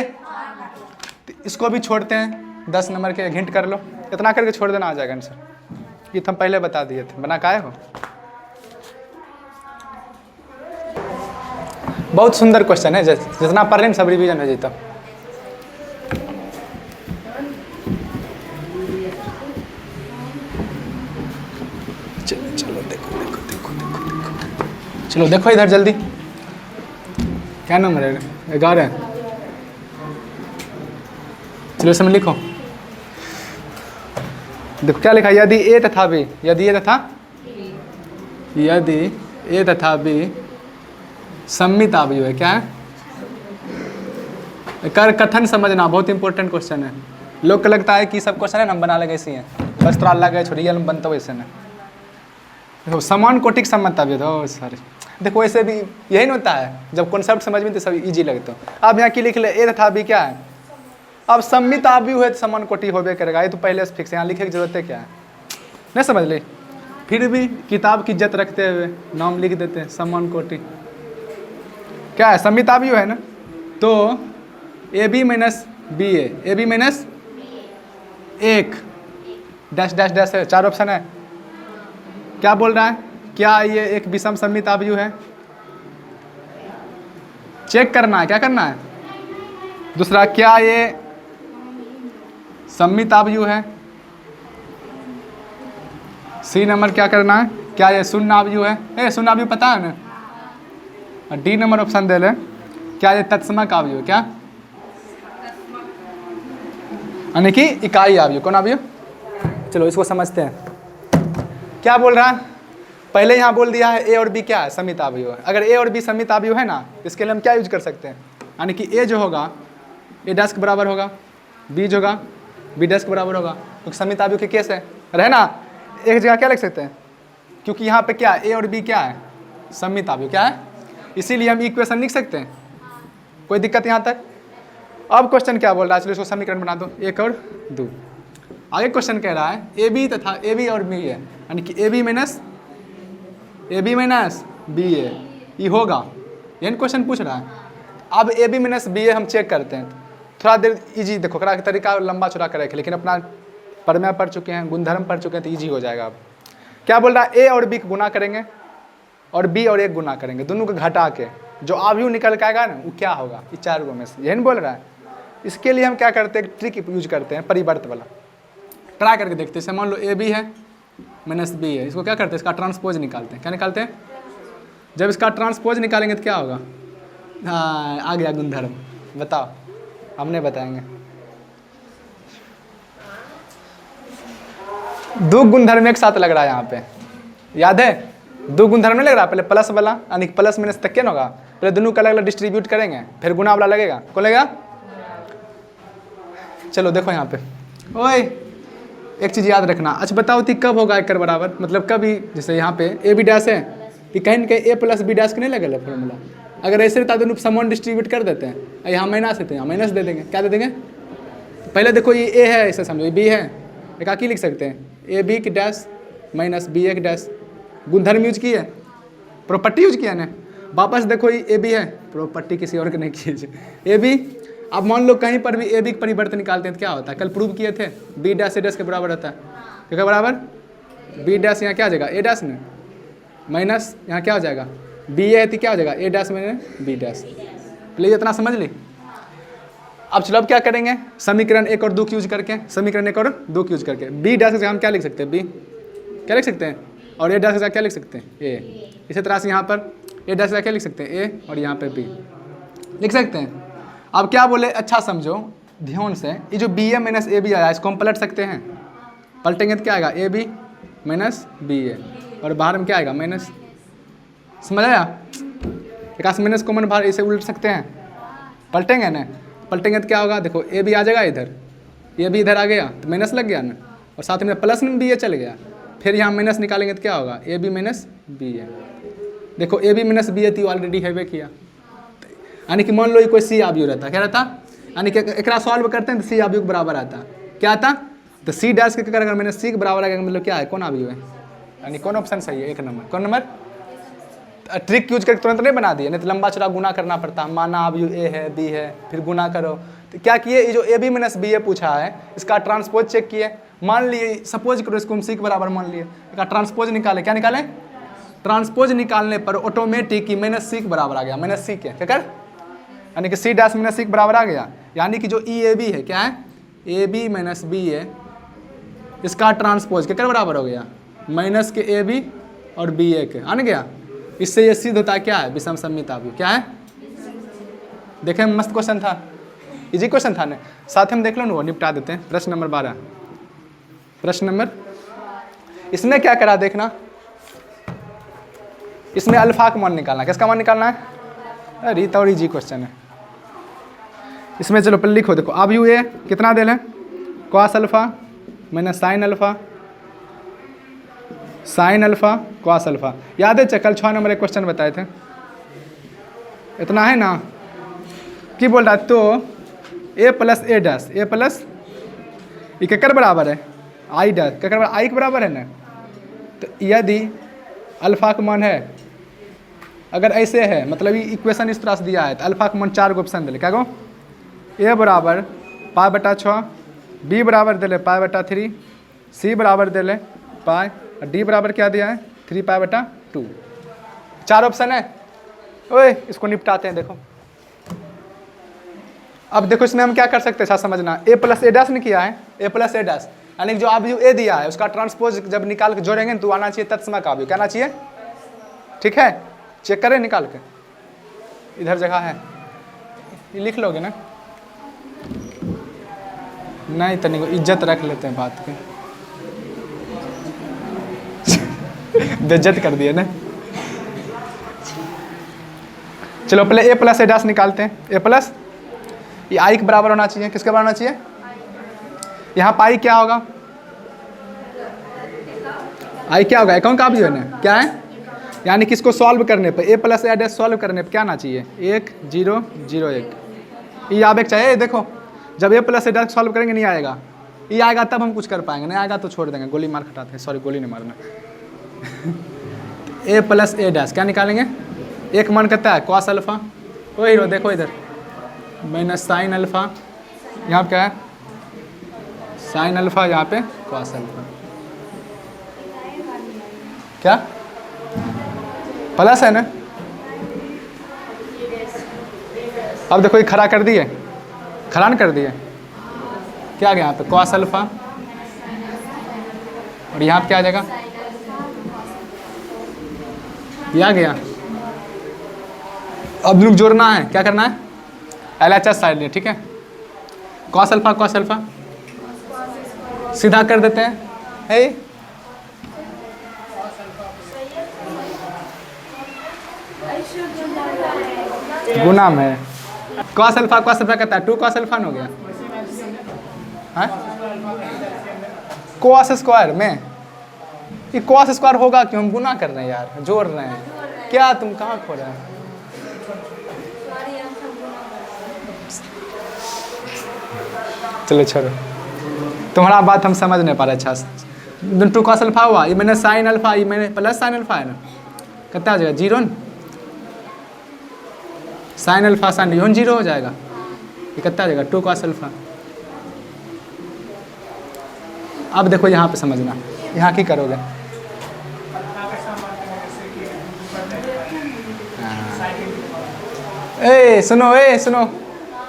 इसको भी छोड़ते हैं, 10 नंबर के हिंट कर लो, इतना करके छोड़ देना आ जाएगा आंसर। ये तो हम पहले बता दिए थे, बना काहे हो। बहुत सुंदर क्वेश्चन है, जितना पढ़ रहे सब रिवीजन हो जाता। चलो देखो देखो देखो देखो देखो, चलो देखो इधर जल्दी, क्या नंबर है, 11। चलो इसमें लिखो, देखो क्या लिखा, यदि ए तथा बी, यदि ए तथा बी सम्मित अवयव है, क्या है, कर कथन समझना, बहुत इंपॉर्टेंट क्वेश्चन है। लोग को लगता है कि सब क्वेश्चन है ना बना लगे ऐसे हैं, बस थोड़ा अलग है, छोड़िए बनता वैसे ना। देखो समान कोटिक सम्मत अवयव, ओ सॉरी, देखो ऐसे भी यही होता है, जब कॉन्सेप्ट समझ में तो सब इजी लगता है। अब यहाँ की लिख ले, ए तथा बी क्या है, अब सम्मित अवयव है तो समान कोटि होबे करेगा, ये तो पहले से फिक्स है, यहाँ लिखे की जरूरत है क्या है, नहीं समझ ले, फिर भी किताब की इज्जत रखते हुए नाम लिख देते हैं समान कोटि, क्या है सम्मित अवयव है ना। तो AB - BA, AB - 1 dash dash dash है, 4 ऑप्शन है। क्या बोल रहा है, क्या ये एक विषम सम्मित अवयव है, चेक करना है, क्या करना है। दूसरा, क्या ये सम्मित अवयव है, सी नंबर क्या करना है, क्या ये शून्य अवयव है, शून्य अवयव पता है ना। डी नंबर ऑप्शन दे ले, क्या ये तत्समक अवयव, क्या यानी कि इकाई अवयव, कौन अवयव। चलो इसको समझते हैं, क्या बोल रहा है। पहले यहाँ बोल दिया है ए और बी क्या है, सम्मित अवयव है। अगर ए और बी सम्मित अवयव है ना, इसके लिए हम क्या यूज कर सकते हैं, यानी कि ए जो होगा ए डैश के बराबर होगा, बी जो होगा बी डैश के बराबर होगा, क्योंकि सम्मित अवयव के केस है ना। एक जगह क्या लिख सकते हैं, क्योंकि यहाँ पे क्या ए और बी क्या है, सम्मित अवयव क्या है, इसीलिए हम इक्वेशन लिख सकते हैं। कोई दिक्कत यहाँ तक। अब क्वेश्चन क्या बोल रहा है, चलो इसको समीकरण बना दो, 1 और 2। आगे क्वेश्चन कह रहा है ए बी तथा ए बी और बी है, यानी कि ए बी माइनस बी ए, ये होगा, यही क्वेश्चन पूछ रहा है। अब ए बी माइनस बी ए हम चेक करते हैं, थोड़ा देर इजी, देखो करा तरीका लंबा चौड़ा करे, लेकिन अपना प्रमेय पढ़ चुके हैं, गुणधर्म पढ़ चुके हैं, तो ईजी हो जाएगा। अब क्या बोल रहा है, ए और बी को गुना करेंगे और बी और 1 गुना करेंगे, दोनों को घटा के जो अवयव निकल के आएगा ना वो क्या होगा, ये 4 गो में से, यही बोल रहा है। इसके लिए हम क्या करते हैं, ट्रिक यूज करते हैं, परिवर्त वाला। ट्राई करके देखते हैं, मान लो ए बी है माइनस बी है, इसको क्या करते हैं, इसका ट्रांसपोज निकालते हैं। क्या निकालते हैं, जब इसका ट्रांसपोज निकालेंगे तो क्या होगा, हाँ आ गया गुणधर्म। बताओ, हमने बताएंगे। दो गुणधर्म एक साथ लग रहा है यहाँ पे, याद है? दो गुणधर्म नहीं लग रहा, पहले प्लस वाला यानी प्लस माइनस तक क्या ना होगा, पहले दोनों का अलग अलग डिस्ट्रीब्यूट करेंगे, फिर गुना वाला लगेगा, कौन लगेगा? चलो देखो यहाँ पे, ओए एक चीज़ याद रखना। अच्छा बताओ थी कब होगा एक बराबर, मतलब कभी, जैसे यहाँ पे ए बी डैश है, कि कहीं ना कहीं ए प्लस बी डैश के नहीं लगेगा फॉर्मूला। अगर ऐसे रहता तो समान डिस्ट्रीब्यूट कर देते हैं, यहाँ माइनस है तो यहाँ माइनस दे देंगे, क्या दे देंगे? तो पहले देखो ये ए है, ऐसे समझो, ये बी है, एक आकी लिख सकते हैं ए बी की डैश माइनस बी ए की डैश, गुणधर्म यूज किया है, प्रॉपर्टी यूज किया ना। वापस देखो ये ए बी है, प्रॉपर्टी किसी और के नहीं कीजिए, ए बी। अब मान लो कहीं पर भी ए बी का परिवर्तन निकालते हैं तो क्या होता है, कल प्रूव किए थे, बी डैश ए डैश के बराबर होता है, क्या बराबर? बी डैश यहाँ क्या हो जाएगा, ए डैश में माइनस यहाँ क्या हो जाएगा, बी ए है तो क्या हो जाएगा, ए डैश में बी डैश। प्लीज इतना समझ ली। अब चलो अब क्या करेंगे, समीकरण 1 और 2 यूज करके, समीकरण 1 और 2 यूज करके बी डैश से हम क्या लिख सकते हैं, बी क्या लिख सकते हैं, और ए डैश का क्या लिख सकते हैं, ए। इसी तरह से यहाँ पर ए डैश का क्या लिख सकते हैं, ए, और यहाँ पे बी लिख सकते हैं। अब क्या बोले, अच्छा समझो ध्यान से, ये जो B A minus A B आया इसको हम पलट सकते हैं, पलटेंगे तो क्या आएगा, ए बी माइनस बी ए, और बाहर में क्या आएगा, माइनस। समझ आया? एक आस माइनस कॉमन बाहर इसे उलट सकते हैं, पलटेंगे ना, पलटेंगे तो क्या होगा, देखो ए बी आ जाएगा इधर, ये भी इधर आ गया तो माइनस लग गया ना, और साथ में प्लस में बी ए चल गया, फिर यहाँ माइनस निकालेंगे तो क्या होगा, ए बी माइनस बी ए। देखो ए बी माइनस बी ए तो ऑलरेडी हैवे किया, यानी कि मान लो ये कोई सी आव्यूह रहता, क्या रहता, यानी कि एक सॉल्व करते हैं तो सी आव्यूह के बराबर आता, क्या आता, तो सी डैश के अगर मैंने सी के बराबर आएगा, मतलब क्या है, कौन आव्यूह है, यानी कौन ऑप्शन सही है, 1 नंबर। कौन नंबर? ट्रिक यूज करके तुरंत नहीं बना दिया, नहीं तो लंबा चौड़ा गुना करना पड़ता, माना आव्यूह ए है बी है, फिर गुना करो। तो क्या किए, ये जो ए बी माइनस बी ए पूछा है इसका ट्रांसपोज चेक किए, मान लिए सपोज करो इसको हम सी के बराबर मान लिए, इसका ट्रांसपोज निकाले, क्या निकाले, ट्रांसपोज निकालने पर ऑटोमेटिक माइनस सी के बराबर आ गया, माइनस सी के क्या कर, यानी कि सी डैश माइनस सी के बराबर आ गया, यानी कि जो ई ए बी है क्या है, ए बी माइनस बी ए, इसका ट्रांसपोज क्या कर बराबर हो गया, माइनस के ए बी और बी ए के, आन गया। इससे ये सिद्ध होता है क्या है, विषम सममित आव्यूह, क्या है, देखें मस्त क्वेश्चन था, इजी क्वेश्चन था ना, साथ में देख लो ना, वो निपटा देते हैं। प्रश्न नंबर 12, प्रश्न नंबर, इसमें क्या करा देखना, इसमें अल्फा का मान निकालना, किसका मान निकालना है, अरे तो इजी क्वेश्चन है। इसमें चलो पहले लिखो, देखो आव्यूह ए कितना दे लें, cos alpha minus sine alpha, sine alpha cos alpha, याद है कल 6 नंबर एक क्वेश्चन बताए थे, इतना है ना, कि बोल रहा है तो ए प्लस ए डैश, ए प्लस ये केकर बराबर है, आई डैश, केकर बराबर, आई के बराबर है ना, तो यदि अल्फा का मान है, अगर ऐसे है मतलब ये इक्वेशन इस तरह से दिया है, तो अल्फा का मान 4 गो ऑप्शन दिले, क्या गो, ए बराबर पाई बटा 6, बी बराबर दिले पाई बटा 3, सी बराबर दिले पाई, और डी बराबर क्या दिया है 3 पाई बटा 2, 4 ऑप्शन है। ओए इसको निपटाते हैं, देखो अब देखो इसमें हम क्या कर सकते हैं, अच्छा समझना, ए प्लस ए डैश ने किया है, ए प्लस ए डैश, यानी जो आव्यूह ए दिया है उसका ट्रांसपोज जब निकाल के जोड़ेंगे तो आना चाहिए तत्समक आव्यूह, क्या आना चाहिए, ठीक है, चेक करें निकाल के, इधर जगह है, ये लिख लोगे ना, नहीं तनिक इज्जत रख लेते हैं बात की, बेइज्जत कर दिए ना। चलो पहले ए प्लस ए डैश निकालते हैं, ए प्लस ये आई के बराबर होना चाहिए, किसके बराबर होना चाहिए, यहाँ पाई क्या होगा, आई क्या होगा, कौन का आव्यूह है ना, क्या है, यानी किसको सॉल्व करने पर ए प्लस ए डैश सॉल्व करने पर क्या आना चाहिए, 1 0 0 1, ये आवेग चाहिए। देखो जब ए प्लस ए डैश सॉल्व करेंगे नहीं आएगा, ये आएगा तब हम कुछ कर पाएंगे, नहीं आएगा तो छोड़ देंगे, गोली मार खटाते हैं, सॉरी गोली नहीं मारना। ए प्लस ए डैश क्या निकालेंगे, एक मान करता है कॉस अल्फा, ओ हीरो देखो इधर माइनस साइन अल्फा, यहाँ पे क्या है साइन अल्फा, यहाँ पे कॉस अल्फा, क्या प्लस है ना। अब देखो ये खड़ा कर दिए, खड़ा न कर दिए, क्या आ गया यहाँ पे कॉस अल्फा, और यहाँ पे क्या आ जाएगा, ये आ गया। अब लोग जोड़ना है, क्या करना है, LHS साइड में, ठीक है, कॉस अल्फा सीधा कर देते हैं, गुना में कॉस अल्फा कहता है 2 कॉस अल्फा हो गया, कॉस स्क्वायर में ये कॉस स्क्वायर होगा क्यों? हम गुना कर रहे हैं यार, जोड़ रहे हैं क्या? तुम कहाँ खो रहे हैं? चलो छोड़ो, तुम्हारा बात हम समझ नहीं पा रहे अच्छा से। 2 कॉस अल्फा हुआ, ये मैंने साइन अल्फा, ये मैंने प्लस साइन अल्फा है ना, कितना हो जाएगा 0 न, साइन अल्फा साइन यून 0 हो जाएगा, ये कितना हो जाएगा 2 कॉस अल्फा। अब देखो यहाँ पे समझना, यहाँ की करोगे ए सुनो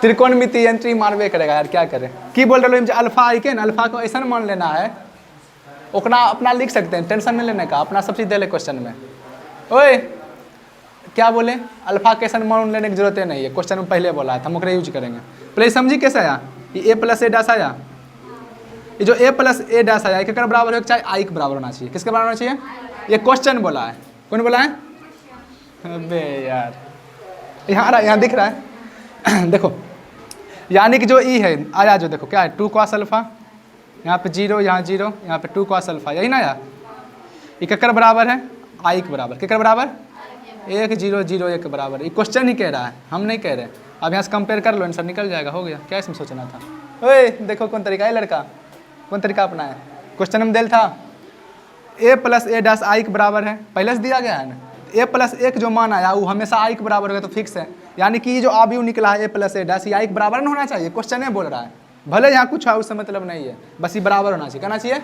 त्रिकोणमिति एंट्री मारबे करेगा यार, क्या करें? की बोल रहे हो अल्फा आई के ना, अल्फा को ऐसा मान लेना है, ओकरा अपना लिख सकते हैं, टेंशन नहीं लेने का, अपना सब चीज़ दे ले क्वेश्चन में। ओए क्या बोले? अल्फा कैसे मान लेने की जरूरत नहीं है, क्वेश्चन में पहले बोला था, हम ओकरा यूज करेंगे। पहले समझी कैसे आया? ये a प्लस ए डैश आया, ये जो a प्लस ए डैश आया किसके बराबर हो, चाहे आई के बराबर होना चाहिए। किसके बराबर होना चाहिए? ये क्वेश्चन बोला है, कौन बोला है? अबे यार यहाँ दिख रहा है देखो, यानी कि जो ई है आया, जो देखो क्या है 2 कॉस अल्फा, यहाँ पे 0, यहाँ 0, यहाँ पे 2 कॉस अल्फा, यही ना आया। ये केकर बराबर है? आई के बराबर। केकर बराबर? 1 0 0 1 के बराबर। ये क्वेश्चन ही कह रहा है, हम नहीं कह रहे। अब यहाँ से कंपेयर कर लो, आंसर निकल जाएगा, हो गया। क्या इसमें सोचना था? ओए देखो कौन तरीका है लड़का, कौन तरीका अपना है। क्वेश्चन में दिल था a plus A dash I के बराबर है, पहले से दिया गया है ना। a प्लस 1 जो मान आया वो हमेशा आई के बराबर होगा, तो फिक्स है। यानी कि ये जो आबयू निकला है a प्लस ए डैश, ये आई के बराबर नहीं होना चाहिए, क्वेश्चन है बोल रहा है। भले यहाँ कुछ है उससे मतलब नहीं है, बस ये बराबर होना चाहिए। कहना चाहिए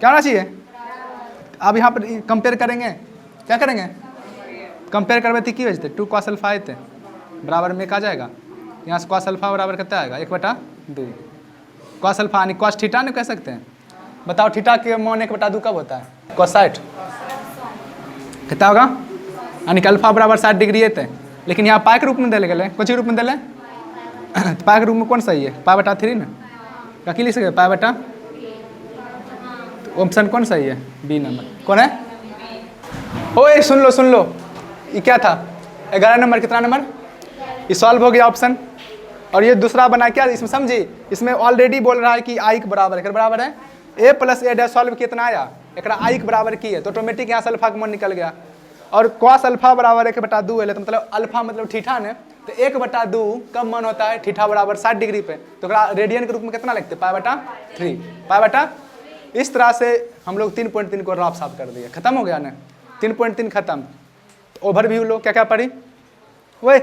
क्या होना चाहिए? अब यहाँ पर कंपेयर करेंगे, क्या करेंगे? कंपेयर करवे थी की वजह 2 कॉस अल्फा आए थे, बराबर में आ जाएगा। यहाँ से कॉस अल्फा बराबर कितना आएगा? 1/2 कॉस अल्फा, यानी कॉस थीटा नहीं कह सकते हैं। बताओ थीटा के मान 1/2 कब होता है? कॉस 60 कितना होगा? यानी कि अल्फा बराबर 60 डिग्री है थे। लेकिन यहाँ पाई के रूप में दे गए, कौन सी रूप में दिले? पाई के रूप में कौन सही है? π/3 ना, क्या की लिख सकते? π/, ऑप्शन कौन सही है? B number. कौन है? ओए सुन लो ये क्या था? 11 नंबर। कितना नंबर? ये सॉल्व हो गया ऑप्शन। और ये दूसरा बना क्या इसमें समझी? इसमें ऑलरेडी बोल रहा है कि आई के बराबर है, बराबर है a plus A dash. Solve कितना आया? एक आई के बराबर की है, तो ऑटोमेटिक यहाँ से अल्फा का मान निकल गया। और कॉस अल्फा बराबर 1/2 है, तो मतलब अल्फा मतलब थीटा ने, तो 1/2 कब मान होता है? थीटा बराबर 60 डिग्री पे, तो रेडियन के रूप में कितना लगते? π/3। π/, इस तरह से हम लोग 3.3 को रफ साफ कर दिया, खत्म हो गया ना। 3.3 खत्म। तो ओवरव्यू लो, क्या क्या पढ़ी? वही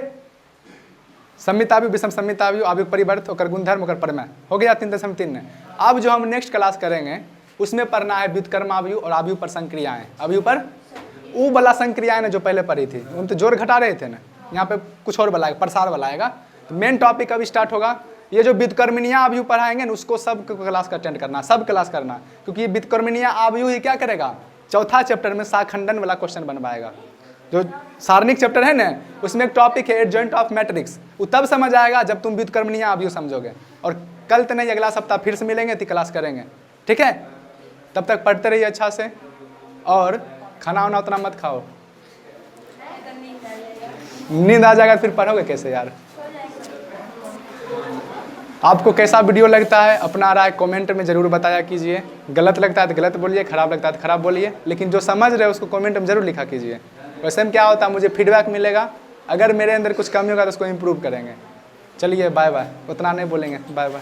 सम्मिताव्यू, विषम सम्मिताव्यू, आव्यूह परिवर्त, ओकर गुणधर्म, ओकर प्रमेय, हो गया 3.3 ने। अब जो हम नेक्स्ट क्लास करेंगे उसमें पढ़ना है व्युत्क्रमाव्यूह और आव्यूह पर संक्रियाएं। आव्यूह पर वो वाला संक्रियाएं जो पहले पढ़ी थी, उन तो जोड़ घटा रहे थे ना, यहाँ पे कुछ और वाला प्रसार वाला आएगा। तो मेन टॉपिक अभी स्टार्ट होगा। ये जो व्युत्क्रमणीय आव्यूह पढ़ाएंगे ना, उसको सब क्लास का अटेंड करना, सब क्लास करना, क्योंकि ये व्युत्क्रमणीय आव्यूह ही क्या करेगा? चौथा चैप्टर में साखंडन वाला क्वेश्चन बनवाएगा। जो सारणिक चैप्टर है ना, उसमें एक टॉपिक है एडजॉइंट ऑफ मैट्रिक्स, वो तब समझ आएगा जब तुम व्युत्क्रमणीय आव्यूह समझोगे। और कल तो नहीं, अगला सप्ताह फिर से मिलेंगे तो क्लास करेंगे, ठीक है? तब तक पढ़ते रहिए अच्छा से, और खाना वाना उतना मत खाओ, नींद आ जाएगा फिर पढ़ोगे कैसे यार? आपको कैसा वीडियो लगता है अपना राय कमेंट में ज़रूर बताया कीजिए। गलत लगता है तो गलत बोलिए, खराब लगता है तो खराब बोलिए, लेकिन जो समझ रहे हो उसको कमेंट में ज़रूर लिखा कीजिए। वैसे में क्या होता है, मुझे फीडबैक मिलेगा, अगर मेरे अंदर कुछ कमी होगा तो उसको इम्प्रूव करेंगे। चलिए बाय बाय, उतना नहीं बोलेंगे, बाय बाय।